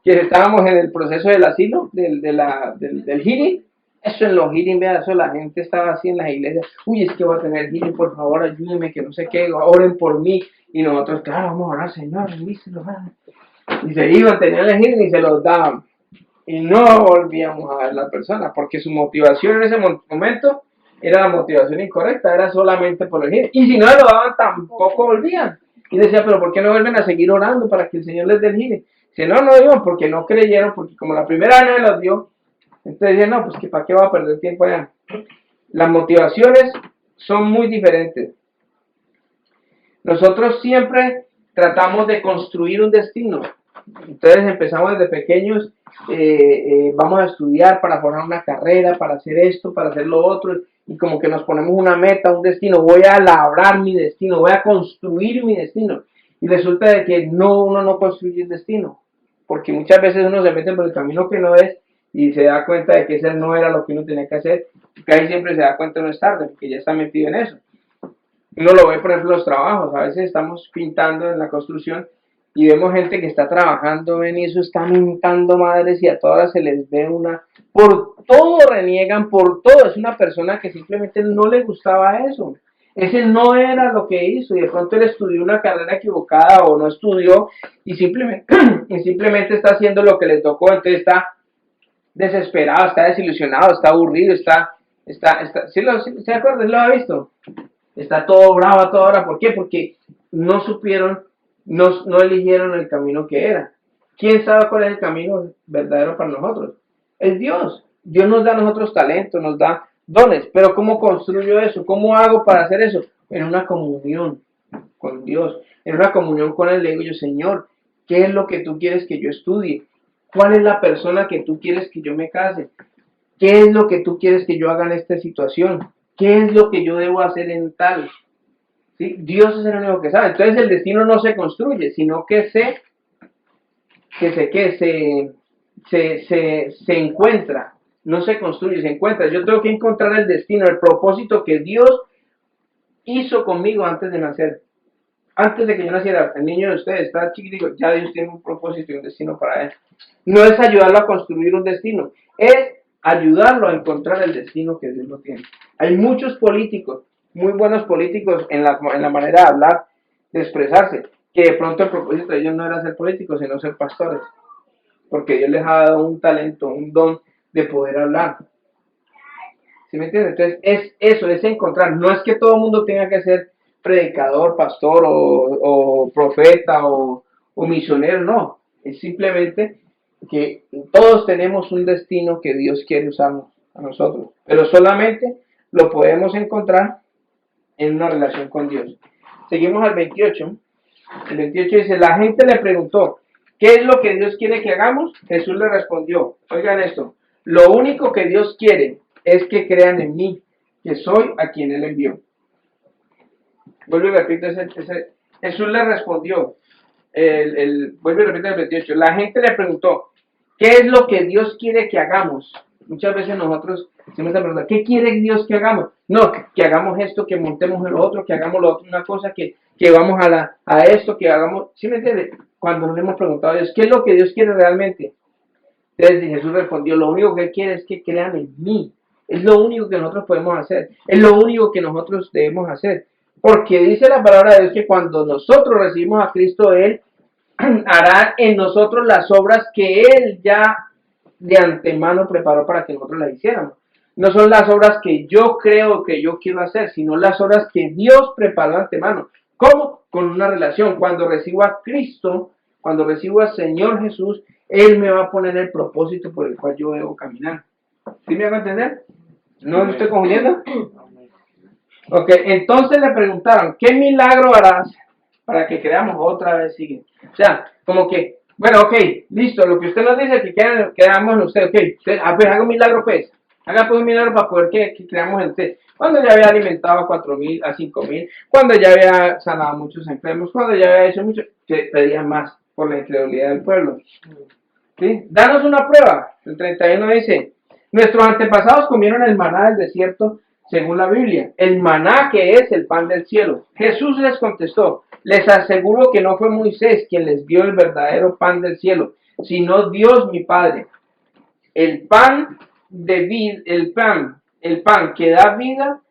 S1: Que estábamos en el proceso del asilo, del hearing. Eso en los hearing, vea, eso la gente estaba así en las iglesias. Uy, es que voy a tener hearing, por favor, ayúdenme, que no sé qué, oren por mí. Y nosotros, claro, vamos a orar, Señor, bendícelo. Y se iban, tenían el hearing y se los daban. Y no volvíamos a ver a la persona, porque su motivación en ese momento era la motivación incorrecta, era solamente por el hearing. Y si no lo daban, tampoco volvían. Y decía, pero ¿por qué no vuelven a seguir orando para que el Señor les dé el healing? Si no, no iban porque no creyeron, porque como la primera vez no los dio, entonces decían, no, pues que para qué va a perder tiempo allá. Las motivaciones son muy diferentes. Nosotros siempre tratamos de construir un destino. Entonces empezamos desde pequeños, vamos a estudiar para formar una carrera, para hacer esto, para hacer lo otro, y como que nos ponemos una meta, un destino, voy a labrar mi destino, voy a construir mi destino. Y resulta de que uno no construye el destino, porque muchas veces uno se mete por el camino que no es y se da cuenta de que ese no era lo que uno tenía que hacer, y casi siempre se da cuenta no es tarde, porque ya está metido en eso. Uno lo ve, por ejemplo, en los trabajos, a veces estamos pintando en la construcción y vemos gente que está trabajando en eso, está mentando madres y a todas se les ve una... Por todo reniegan, por todo. Es una persona que simplemente no le gustaba eso. Ese no era lo que hizo y de pronto él estudió una carrera equivocada o no estudió y simplemente está haciendo lo que le tocó, entonces está desesperado, está desilusionado, está aburrido, ¿se acuerdan? ¿Lo ha visto? Está todo bravo a toda hora. ¿Por qué? Porque no supieron, no eligieron el camino que era. ¿Quién sabe cuál es el camino verdadero para nosotros? Es Dios. Dios nos da a nosotros talentos, nos da dones. Pero ¿cómo construyo eso? ¿Cómo hago para hacer eso? En una comunión con Dios. En una comunión con Él le digo yo, Señor, ¿qué es lo que tú quieres que yo estudie? ¿Cuál es la persona que tú quieres que yo me case? ¿Qué es lo que tú quieres que yo haga en esta situación? ¿Qué es lo que yo debo hacer en tal? ¿Sí? Dios es el único que sabe. Entonces el destino no se construye, sino que se encuentra. No se construye, se encuentra. Yo tengo que encontrar el destino, el propósito que Dios hizo conmigo antes de nacer. Antes de que yo naciera, el niño de ustedes está chiquitico, ya Dios tiene un propósito y un destino para él. No es ayudarlo a construir un destino, es ayudarlo a encontrar el destino que Dios lo tiene. Hay muchos políticos, muy buenos políticos en la manera de hablar, de expresarse, que de pronto el propósito de ellos no era ser políticos, sino ser pastores, porque Dios les ha dado un talento, un don de poder hablar. ¿Sí me entiendes? Entonces es eso, es encontrar. No es que todo el mundo tenga que ser predicador, pastor o profeta o misionero, no. Es simplemente que todos tenemos un destino que Dios quiere usarnos a nosotros, pero solamente lo podemos encontrar en una relación con Dios. Seguimos al 28. El 28 dice, la gente le preguntó, ¿Qué es lo que Dios quiere que hagamos? Jesús le respondió, oigan esto, lo único que Dios quiere es que crean en mí, que soy a quien Él envió. Vuelvo y repito, Jesús le respondió, vuelvo y repito el 28, la gente le preguntó, ¿qué es lo que Dios quiere que hagamos? Muchas veces nosotros hacemos esta pregunta, ¿qué quiere Dios que hagamos? No, que hagamos esto, que montemos en lo otro, que hagamos lo otro, una cosa, que vamos a esto, que hagamos, ¿sí me entiende? Cuando nos hemos preguntado a Dios, ¿qué es lo que Dios quiere realmente? Entonces Jesús respondió, lo único que Él quiere es que crean en mí. Es lo único que nosotros podemos hacer. Es lo único que nosotros debemos hacer. Porque dice la palabra de Dios que cuando nosotros recibimos a Cristo, Él hará en nosotros las obras que Él ya de antemano preparó para que nosotros las hiciéramos. No son las obras que yo creo que yo quiero hacer, sino las obras que Dios preparó de antemano. ¿Cómo? Con una relación. Cuando recibo a Cristo, cuando recibo al Señor Jesús, Él me va a poner el propósito por el cual yo debo caminar. ¿Sí me van a entender? ¿No me estoy confundiendo? Ok, entonces le preguntaron, ¿qué milagro harás para que creamos otra vez? Sigue. O sea, como que, bueno, ok, listo, lo que usted nos dice que creamos en usted, ok, usted, pues haga un milagro pues, haga pues un milagro para poder que creamos en usted. Cuando ya había alimentado a 4,000, a 5,000, cuando ya había sanado a muchos enfermos, cuando ya había hecho mucho, que pedían más por la incredulidad del pueblo. ¿Sí? Danos una prueba. El 31 dice, nuestros antepasados comieron el maná del desierto según la Biblia. El maná que es el pan del cielo. Jesús les contestó, les aseguro que no fue Moisés quien les dio el verdadero pan del cielo, sino Dios mi Padre. El pan de vida, el pan que da vida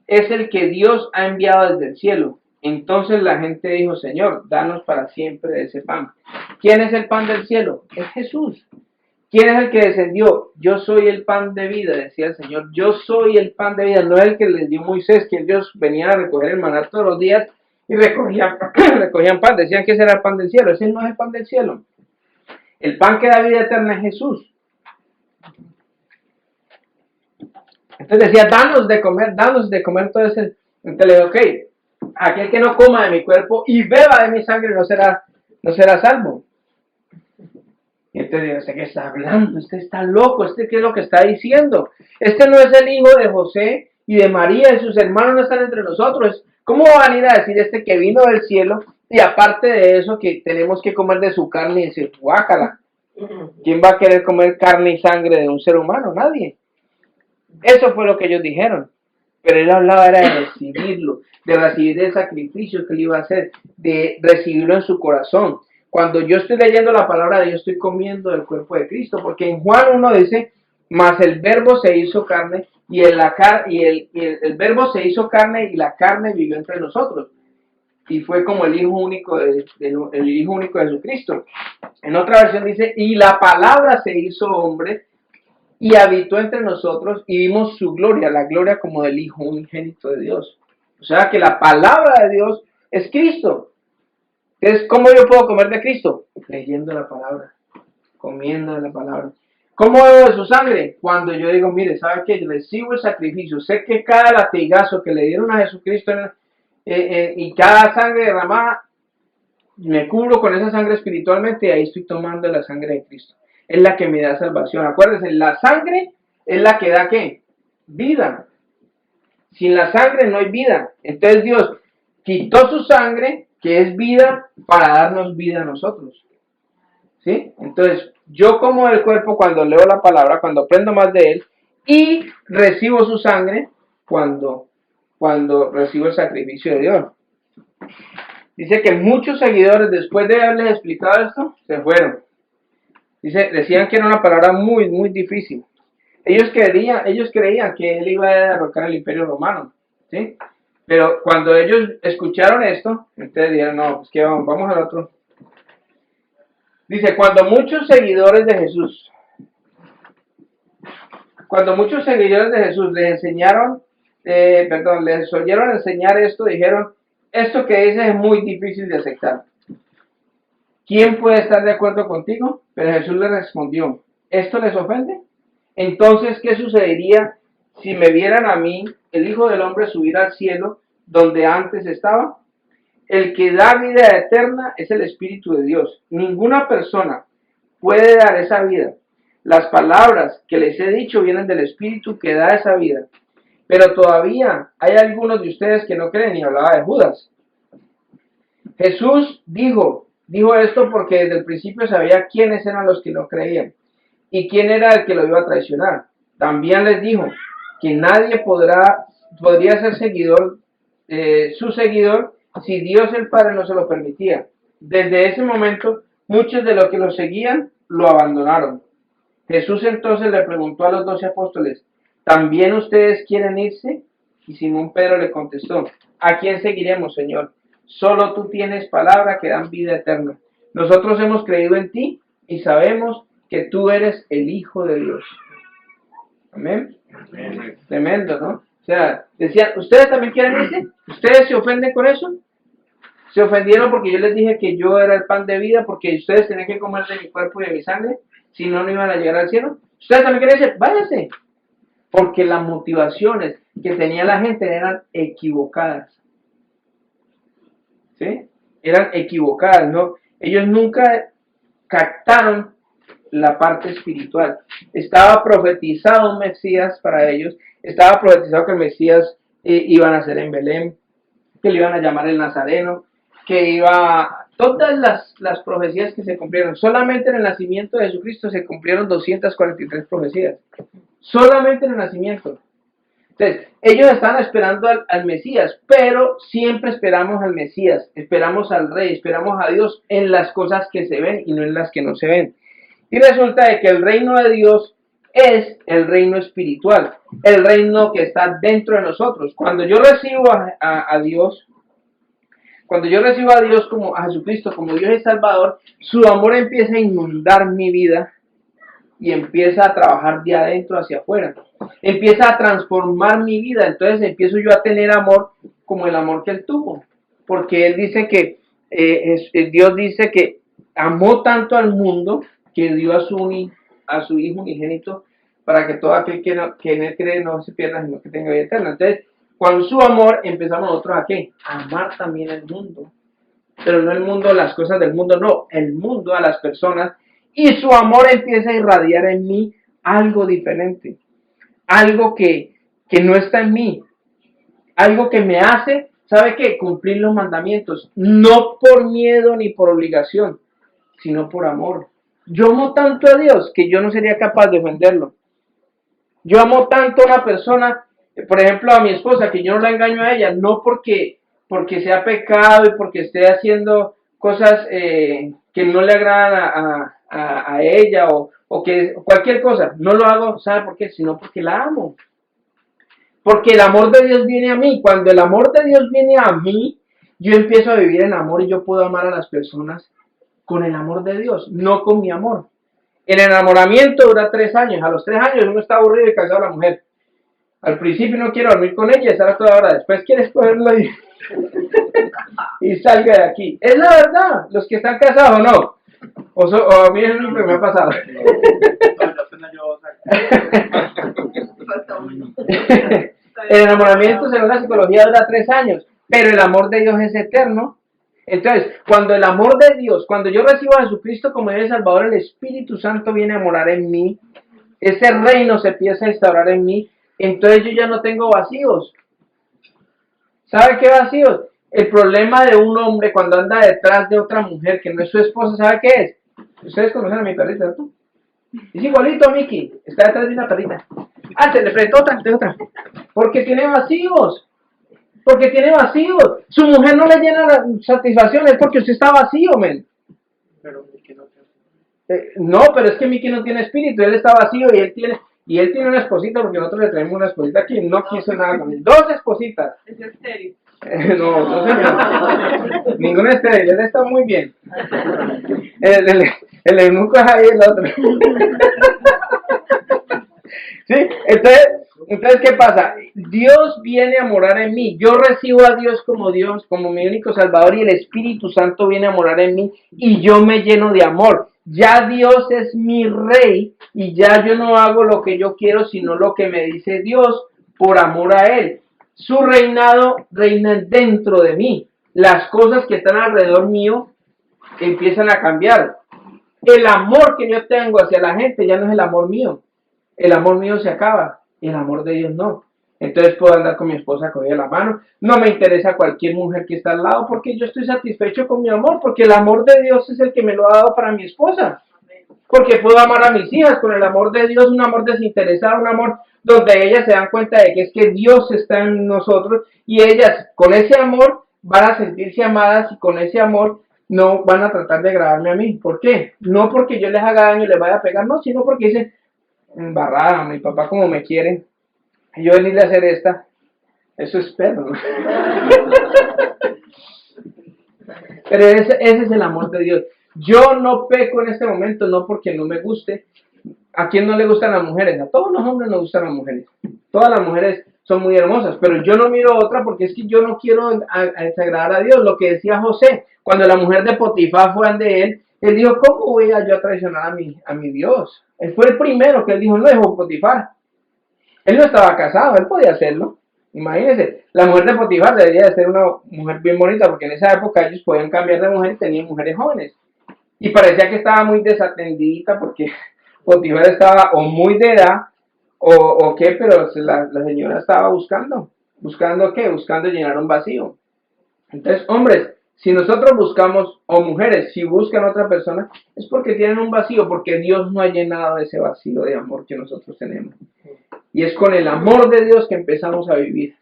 S1: es el que Dios ha enviado desde el cielo. Entonces la gente dijo, Señor, danos para siempre ese pan. ¿Quién es el pan del cielo? Es Jesús. ¿Quién es el que descendió? Yo soy el pan de vida, decía el Señor. Yo soy el pan de vida, no es el que les dio Moisés, que ellos venían a recoger el maná todos los días y recogían pan. Decían que ese era el pan del cielo. Ese no es el pan del cielo. El pan que da vida eterna es Jesús. Entonces decía, danos de comer todo ese. Entonces le digo, ok, aquel que no coma de mi cuerpo y beba de mi sangre no será salvo. Y entonces digo, ¿este qué está hablando? Este está loco, ¿este qué es lo que está diciendo? Este no es el hijo de José y de María y sus hermanos no están entre nosotros. ¿Cómo van a ir a decir este que vino del cielo y aparte de eso que tenemos que comer de su carne y decir, guácala? ¿Quién va a querer comer carne y sangre de un ser humano? Nadie. Eso fue lo que ellos dijeron. Pero él hablaba era de recibirlo, de recibir el sacrificio que él iba a hacer, de recibirlo en su corazón. Cuando yo estoy leyendo la palabra de Dios, estoy comiendo el cuerpo de Cristo, porque en Juan 1 dice, mas el verbo se hizo carne, y el verbo se hizo carne, y la carne vivió entre nosotros. Y fue como el Hijo único el Hijo único de Jesucristo. En otra versión dice, y la palabra se hizo hombre, y habitó entre nosotros, y vimos su gloria, la gloria como del Hijo unigénito de Dios. O sea que la palabra de Dios es Cristo. Entonces, ¿cómo yo puedo comer de Cristo? Leyendo la palabra, comiendo de la palabra. ¿Cómo bebo de su sangre? Cuando yo digo, mire, ¿sabe qué? Yo recibo el sacrificio. Sé que cada latigazo que le dieron a Jesucristo y cada sangre derramada, me cubro con esa sangre espiritualmente y ahí estoy tomando la sangre de Cristo. Es la que me da salvación. Acuérdense, la sangre es la que da ¿qué? Vida. Sin la sangre no hay vida. Entonces Dios quitó su sangre, que es vida, para darnos vida a nosotros. ¿Sí? Entonces, yo como el cuerpo cuando leo la palabra, cuando aprendo más de él, y recibo su sangre cuando recibo el sacrificio de Dios. Dice que muchos seguidores, después de haberles explicado esto, se fueron. Decían que era una palabra muy, muy difícil. Ellos creían que él iba a derrocar el imperio romano. ¿Sí? Pero cuando ellos escucharon esto, entonces dijeron, no, pues que vamos al otro. Dice, cuando muchos seguidores de Jesús les oyeron enseñar esto, dijeron, esto que dices es muy difícil de aceptar. ¿Quién puede estar de acuerdo contigo? Pero Jesús les respondió, ¿esto les ofende? Entonces, ¿qué sucedería si me vieran a mí, el Hijo del Hombre, subir al cielo donde antes estaba? El que da vida eterna es el Espíritu de Dios. Ninguna persona puede dar esa vida. Las palabras que les he dicho vienen del Espíritu que da esa vida. Pero todavía hay algunos de ustedes que no creen, y hablaba de Judas. Jesús dijo esto porque desde el principio sabía quiénes eran los que no creían y quién era el que lo iba a traicionar. También les dijo que nadie podría ser su seguidor si Dios el Padre no se lo permitía. Desde ese momento, muchos de los que lo seguían lo abandonaron. Jesús entonces le preguntó a los 12 apóstoles, ¿también ustedes quieren irse? Y Simón Pedro le contestó, ¿a quién seguiremos, Señor? Solo tú tienes palabra que dan vida eterna. Nosotros hemos creído en ti y sabemos que tú eres el Hijo de Dios. Amén. Amén. Tremendo, ¿no? O sea, decían, ¿ustedes también quieren irse? ¿Ustedes se ofenden con eso? ¿Se ofendieron porque yo les dije que yo era el pan de vida, porque ustedes tenían que comer de mi cuerpo y de mi sangre? Si no, no iban a llegar al cielo. ¿Ustedes también quieren irse? Váyanse. Porque las motivaciones que tenía la gente eran equivocadas. ¿Sí? Eran equivocadas, ¿no? Ellos nunca captaron la parte espiritual. Estaba profetizado un Mesías para ellos. Estaba profetizado que el Mesías iba a nacer en Belén, que le iban a llamar el Nazareno, que todas las profecías que se cumplieron. Solamente en el nacimiento de Jesucristo se cumplieron 243 profecías. Solamente en el nacimiento. Entonces, ellos estaban esperando al Mesías, pero siempre esperamos al Mesías, esperamos al Rey, esperamos a Dios en las cosas que se ven y no en las que no se ven. Y resulta de que el reino de Dios es el reino espiritual, el reino que está dentro de nosotros. Cuando yo recibo a Dios, cuando yo recibo a Dios como a Jesucristo, como Dios es Salvador, su amor empieza a inundar mi vida y empieza a trabajar de adentro hacia afuera. Empieza a transformar mi vida. Entonces empiezo yo a tener amor como el amor que Él tuvo. Porque Él dice que, Dios dice que amó tanto al mundo que dio a su Hijo unigénito para que todo aquel que en Él cree no se pierda, sino que tenga vida eterna. Entonces, con su amor empezamos nosotros a ¿qué? A amar también el mundo. Pero no el mundo, las cosas del mundo, no. El mundo a las personas. Y su amor empieza a irradiar en mí algo diferente. Algo que no está en mí. Algo que me hace, ¿sabe qué? Cumplir los mandamientos. No por miedo ni por obligación, sino por amor. Yo amo tanto a Dios que yo no sería capaz de ofenderlo. Yo amo tanto a una persona, por ejemplo a mi esposa, que yo no la engaño a ella, no porque sea pecado y porque esté haciendo cosas que no le agradan a ella o que cualquier cosa, no lo hago, ¿sabe por qué? Sino porque la amo. Porque el amor de Dios viene a mí. Cuando el amor de Dios viene a mí, yo empiezo a vivir en amor y yo puedo amar a las personas con el amor de Dios, no con mi amor. El enamoramiento dura 3 años. A los 3 años uno está aburrido y cansado de la mujer. Al principio no quiere dormir con ella, estar a toda hora. Después quiere escogerla y salga de aquí. Es la verdad. Los que están casados o no. O a mí es lo que me ha pasado. El enamoramiento, según la psicología, dura 3 años. Pero el amor de Dios es eterno. Entonces, cuando el amor de Dios, cuando yo recibo a Jesucristo como Dios Salvador, el Espíritu Santo viene a morar en mí. Ese reino se empieza a instaurar en mí. Entonces yo ya no tengo vacíos. ¿Sabe qué vacíos? El problema de un hombre cuando anda detrás de otra mujer que no es su esposa, ¿sabe qué es? Ustedes conocen a mi perrita, ¿no? Es igualito a Mickey. Está detrás de una perrita. Ah, se le presentó otra. Porque tiene vacíos. Porque tiene vacíos. Su mujer no le llena la satisfacción, es porque usted está vacío, men. Pero Mickey no tiene. No, pero es que Mickey no tiene espíritu, él está vacío y él tiene una esposita, porque nosotros le traemos una esposita que no quiso nada con él. 2 espositas.
S2: Es estéril.
S1: No señor. Ninguna estéril, él está muy bien. El eunuco es ahí el otro. ¿Sí? Entonces, ¿qué pasa? Dios viene a morar en mí. Yo recibo a Dios, como mi único Salvador, y el Espíritu Santo viene a morar en mí y yo me lleno de amor. Ya Dios es mi Rey y ya yo no hago lo que yo quiero, sino lo que me dice Dios por amor a Él. Su reinado reina dentro de mí. las cosas que están alrededor mío empiezan a cambiar. El amor que yo tengo hacia la gente ya no es el amor mío. El amor mío se acaba y el amor de Dios no. Entonces puedo andar con mi esposa cogida la mano. No me interesa cualquier mujer que está al lado porque yo estoy satisfecho con mi amor, porque el amor de Dios es el que me lo ha dado para mi esposa. Porque puedo amar a mis hijas con el amor de Dios, un amor desinteresado, un amor donde ellas se dan cuenta de que es que Dios está en nosotros y ellas con ese amor van a sentirse amadas y con ese amor no van a tratar de agradarme a mí. ¿Por qué? No porque yo les haga daño y les vaya a pegar, no, sino porque dicen, embarrada, mi papá como me quiere, y yo venirle a hacer esta, eso es perro. Pero ese es el amor de Dios. Yo no peco en este momento, no porque no me guste. ¿A quién no le gustan las mujeres? A todos los hombres nos gustan las mujeres. Todas las mujeres son muy hermosas, pero yo no miro otra porque es que yo no quiero desagradar a Dios. Lo que decía José, cuando la mujer de Potifar fue ante él dijo, ¿cómo voy a yo a traicionar a mi Dios? Él fue el primero que él dijo, no dejó Potifar. Él no estaba casado, él podía hacerlo. Imagínense, la mujer de Potifar debería de ser una mujer bien bonita, porque en esa época ellos podían cambiar de mujer y tenían mujeres jóvenes. Y parecía que estaba muy desatendida porque Potifar estaba o muy de edad o qué, pero la señora estaba buscando. ¿Buscando qué? Buscando llenar un vacío. Entonces, hombres, si nosotros buscamos, o mujeres, si buscan a otra persona, es porque tienen un vacío, porque Dios no ha llenado ese vacío de amor que nosotros tenemos. Y es con el amor de Dios que empezamos a vivir.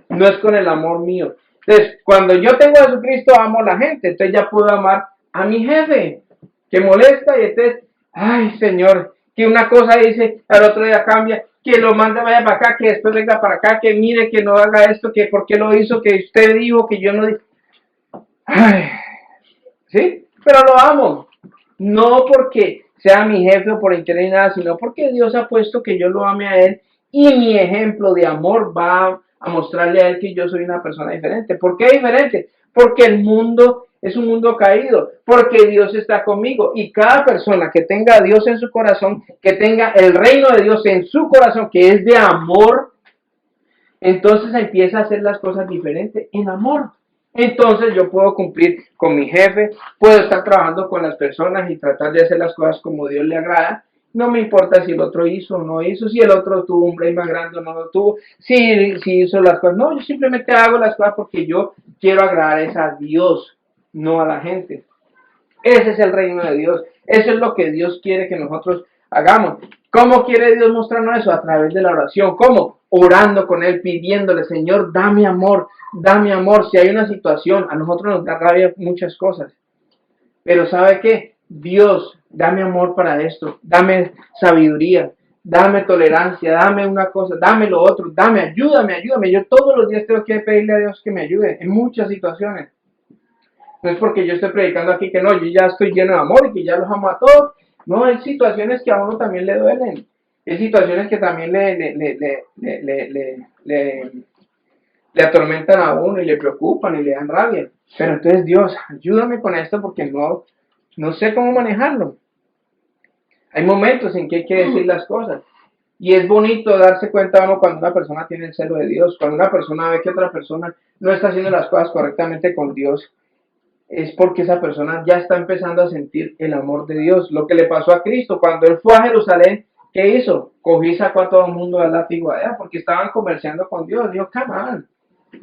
S1: No es con el amor mío. Entonces, cuando yo tengo a Jesucristo, amo a la gente. Entonces ya puedo amar a mi jefe, que molesta. Y entonces, ay, Señor, que una cosa dice, al otro día cambia. Que lo mande, vaya para acá, que después venga para acá, que mire, que no haga esto, que por qué lo hizo, que usted dijo, que yo no dije. Ay, ¿sí? Pero lo amo. No porque sea mi jefe o por interés ni nada, sino porque Dios ha puesto que yo lo ame a Él y mi ejemplo de amor va a mostrarle a Él que yo soy una persona diferente. ¿Por qué diferente? Porque el mundo es un mundo caído, porque Dios está conmigo y cada persona que tenga a Dios en su corazón, que tenga el reino de Dios en su corazón, que es de amor, entonces empieza a hacer las cosas diferentes en amor. Entonces yo puedo cumplir con mi jefe, puedo estar trabajando con las personas y tratar de hacer las cosas como Dios le agrada. No me importa si el otro hizo o no hizo, si el otro tuvo un brain más grande o no lo tuvo, si hizo las cosas. No, yo simplemente hago las cosas porque yo quiero agradar a Dios, no a la gente. Ese es el reino de Dios. Eso es lo que Dios quiere que nosotros hagamos. ¿Cómo quiere Dios mostrarnos eso? A través de la oración. ¿Cómo? Orando con Él, pidiéndole, Señor, dame amor, dame amor. Si hay una situación, a nosotros nos da rabia muchas cosas. Pero ¿sabe qué? Dios, dame amor para esto, dame sabiduría, dame tolerancia, dame una cosa, dame lo otro, dame, ayúdame. Yo todos los días tengo que pedirle a Dios que me ayude en muchas situaciones. No es porque yo esté predicando aquí que no, yo ya estoy lleno de amor y que ya los amo a todos. No, hay situaciones que a uno también le duelen. Hay situaciones que también le atormentan a uno y le preocupan y le dan rabia. Pero entonces, Dios, ayúdame con esto porque no sé cómo manejarlo. Hay momentos en que hay que decir las cosas. Y es bonito darse cuenta uno cuando una persona tiene el celo de Dios, cuando una persona ve que otra persona no está haciendo las cosas correctamente con Dios. Es porque esa persona ya está empezando a sentir el amor de Dios. Lo que le pasó a Cristo cuando él fue a Jerusalén, ¿qué hizo? Cogió y sacó a todo el mundo del látigo allá porque estaban comerciando con Dios. Dijo, come on.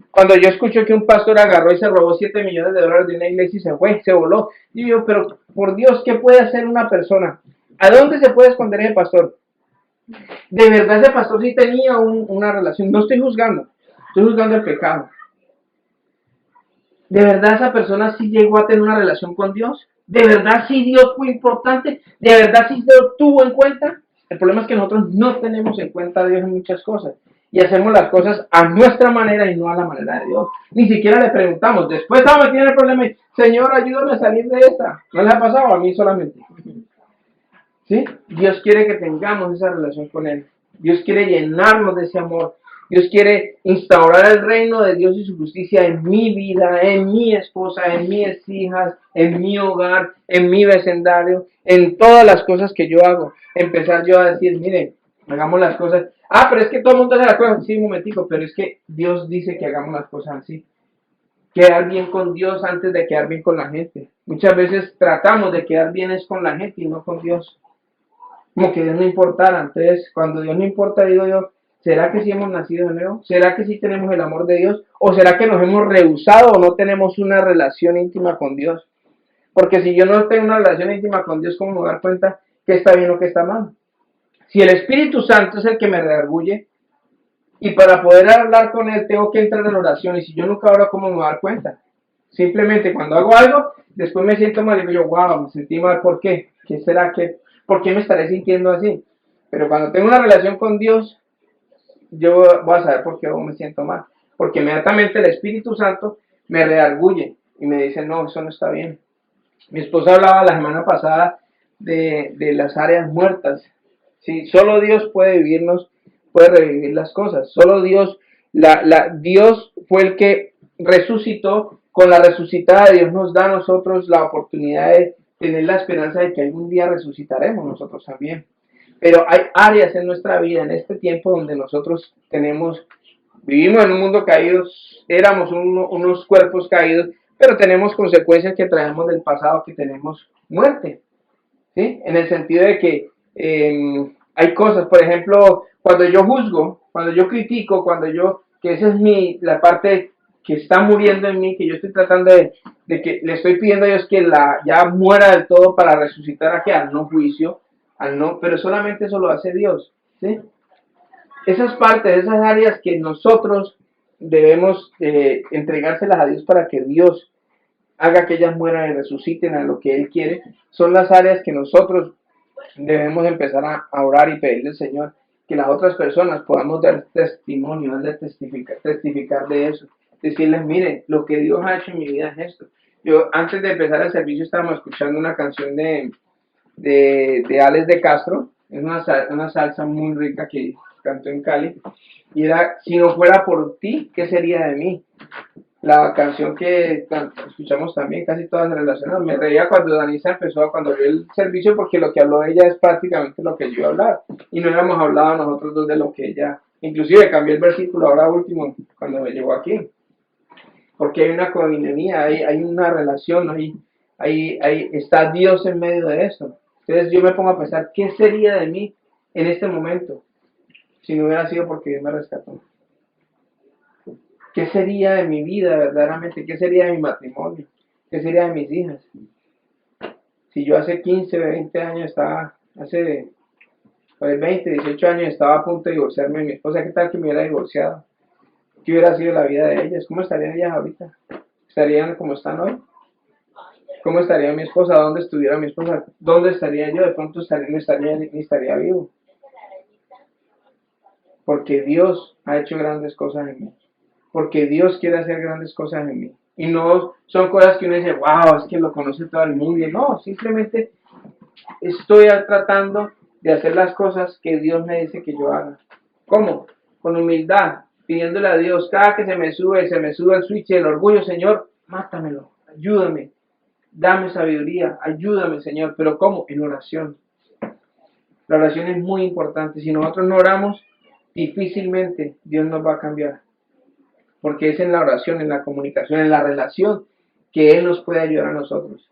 S1: Cuando yo escucho que un pastor agarró y se robó $7 millones de una iglesia y se fue, se voló. Y yo, pero por Dios, ¿qué puede hacer una persona? ¿A dónde se puede esconder ese pastor? De verdad ese pastor sí tenía una relación. No estoy juzgando el pecado. ¿De verdad esa persona sí llegó a tener una relación con Dios? ¿De verdad sí Dios fue importante? ¿De verdad sí se lo tuvo en cuenta? El problema es que nosotros no tenemos en cuenta a Dios en muchas cosas. Y hacemos las cosas a nuestra manera y no a la manera de Dios. Ni siquiera le preguntamos. Después estamos metidos en el problema y, Señor, ayúdame a salir de esta. ¿No les ha pasado? A mí solamente. ¿Sí? Dios quiere que tengamos esa relación con Él. Dios quiere llenarnos de ese amor. Dios quiere instaurar el reino de Dios y su justicia en mi vida, en mi esposa, en mis hijas, en mi hogar, en mi vecindario, en todas las cosas que yo hago. Empezar yo a decir, miren, hagamos las cosas. Ah, pero es que todo el mundo hace las cosas. Sí, un momentico, pero es que Dios dice que hagamos las cosas así. quedar bien con Dios antes de quedar bien con la gente. Muchas veces tratamos de quedar bien es con la gente y no con Dios. Como que Dios no importara. Entonces, cuando Dios no importa, digo yo, ¿será que sí hemos nacido de nuevo? ¿Será que sí tenemos el amor de Dios? ¿O será que nos hemos rehusado o no tenemos una relación íntima con Dios? Porque si yo no tengo una relación íntima con Dios, ¿cómo me voy a dar cuenta que está bien o que está mal? Si el Espíritu Santo es el que me redarguye, y para poder hablar con Él tengo que entrar en oración, y si yo nunca oro, ¿cómo me voy a dar cuenta? Simplemente cuando hago algo, después me siento mal y digo yo, wow, me sentí mal, ¿por qué? ¿Qué será que, por qué me estaré sintiendo así? Pero cuando tengo una relación con Dios, yo voy a saber por qué me siento mal. Porque inmediatamente el Espíritu Santo me redarguye y me dice, no, eso no está bien. Mi esposa hablaba la semana pasada de las áreas muertas. Sí, solo Dios puede vivirnos, puede revivir las cosas. Solo Dios, Dios fue el que resucitó. Con la resucitada de Dios nos da a nosotros la oportunidad de tener la esperanza de que algún día resucitaremos nosotros también. Pero hay áreas en nuestra vida, en este tiempo, donde nosotros vivimos en un mundo caído, éramos unos cuerpos caídos, pero tenemos consecuencias que traemos del pasado, que tenemos muerte, ¿sí? En el sentido de que hay cosas, por ejemplo, cuando yo juzgo, cuando yo critico, que esa es la parte que está muriendo en mí, que yo estoy tratando de que le estoy pidiendo a Dios que ya muera del todo para resucitar aquí al no juicio, pero solamente eso lo hace Dios, ¿sí? Esas partes, esas áreas que nosotros debemos entregárselas a Dios para que Dios haga que ellas mueran y resuciten a lo que Él quiere, son las áreas que nosotros debemos empezar a orar y pedirle al Señor que las otras personas podamos dar testimonio, testificar de eso, decirles, miren, lo que Dios ha hecho en mi vida es esto. Yo antes de empezar el servicio estábamos escuchando una canción de Alex de Castro, es una salsa muy rica que cantó en Cali, y era, si no fuera por ti, ¿qué sería de mí? La canción que escuchamos también, casi todas relacionadas. Me reía cuando Danisa cuando vio el servicio, porque lo que habló ella es prácticamente lo que yo iba a hablar. Y no habíamos hablado nosotros dos de lo que ella, inclusive cambié el versículo ahora último, cuando me llegó aquí. Porque hay una coinonía, hay una relación, está Dios en medio de esto. Entonces yo me pongo a pensar, ¿qué sería de mí en este momento si no hubiera sido porque Dios me rescató? ¿Qué sería de mi vida verdaderamente? ¿Qué sería de mi matrimonio? ¿Qué sería de mis hijas? Si yo hace 15, 20 años hace 20, 18 años estaba a punto de divorciarme de mi esposa, ¿qué tal que me hubiera divorciado? ¿Qué hubiera sido la vida de ellas? ¿Cómo estarían ellas ahorita? ¿Estarían como están hoy? ¿Cómo estaría mi esposa? ¿Dónde estuviera mi esposa? ¿Dónde estaría yo? De pronto no estaría, ni estaría vivo. Porque Dios ha hecho grandes cosas en mí. Porque Dios quiere hacer grandes cosas en mí. Y no son cosas que uno dice, wow, es que lo conoce todo el mundo. Y no, simplemente estoy tratando de hacer las cosas que Dios me dice que yo haga. ¿Cómo? Con humildad, pidiéndole a Dios, cada que se me sube el switch del orgullo, Señor, mátamelo, ayúdame, dame sabiduría, ayúdame, Señor. Pero ¿cómo? En oración. La oración es muy importante. Si nosotros no oramos, difícilmente Dios nos va a cambiar. Porque es en la oración, en la comunicación, en la relación que Él nos puede ayudar a nosotros.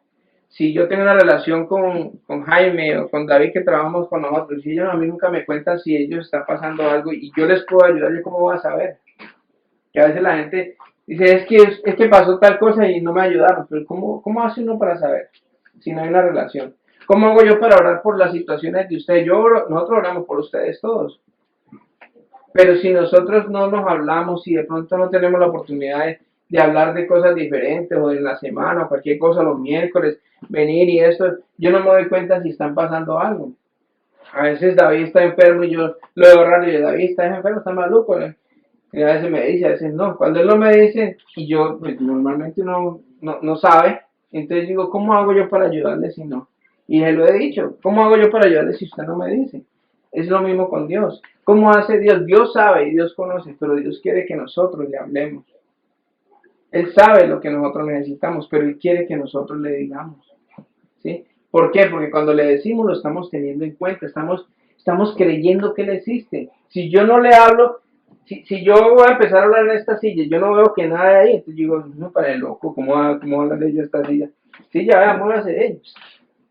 S1: Si yo tengo una relación con Jaime o con David que trabajamos con nosotros, y ellos a mí nunca me cuentan si ellos están pasando algo y yo les puedo ayudar, ¿yo cómo voy a saber? Que a veces la gente dice, es que pasó tal cosa y no me ayudaron, pero ¿cómo hace uno para saber si no hay una relación? ¿Cómo hago yo para orar por las situaciones de ustedes? Nosotros oramos por ustedes todos. Pero si nosotros no nos hablamos, si de pronto no tenemos la oportunidad de hablar de cosas diferentes o en la semana o cualquier cosa los miércoles, venir y esto, yo no me doy cuenta si están pasando algo. A veces David está enfermo y yo lo veo raro y yo, David está enfermo, está maluco, ¿no? Y a veces me dice, a veces no. Cuando él no me dice y yo pues, normalmente no sabe, entonces digo, ¿cómo hago yo para ayudarle si no? Y él lo he dicho, ¿cómo hago yo para ayudarle si usted no me dice? Es lo mismo con Dios. ¿Cómo hace Dios? Dios sabe y Dios conoce, pero Dios quiere que nosotros le hablemos. Él sabe lo que nosotros necesitamos, pero Él quiere que nosotros le digamos. ¿Sí? ¿Por qué? Porque cuando le decimos lo estamos teniendo en cuenta, estamos creyendo que Él existe. Si yo no le hablo, si yo voy a empezar a hablar en esta silla, yo no veo que nada hay ahí, entonces digo, no, para el loco, ¿cómo hablaré yo a esta silla? Sí, ya vean, muévase ellos.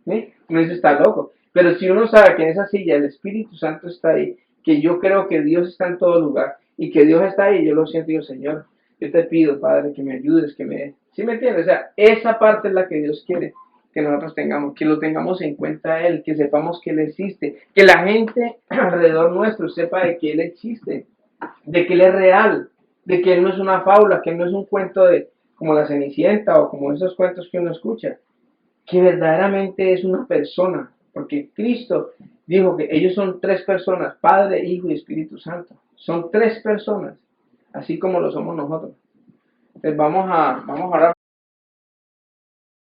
S1: ¿Sí? No, eso está loco. Pero si uno sabe que en esa silla el Espíritu Santo está ahí, que yo creo que Dios está en todo lugar y que Dios está ahí, yo lo siento, yo, Señor, yo te pido, Padre, que me ayudes, que me... ¿Sí me entiendes? O sea, esa parte es la que Dios quiere que nosotros tengamos, que lo tengamos en cuenta a Él, que sepamos que Él existe, que la gente alrededor nuestro sepa de que Él existe, de que Él es real, de que Él no es una fábula, que Él no es un cuento de como la Cenicienta o como esos cuentos que uno escucha, que verdaderamente es una persona, porque Cristo dijo que ellos son tres personas, Padre, Hijo y Espíritu Santo. Son tres personas, así como lo somos nosotros. Entonces vamos a orar.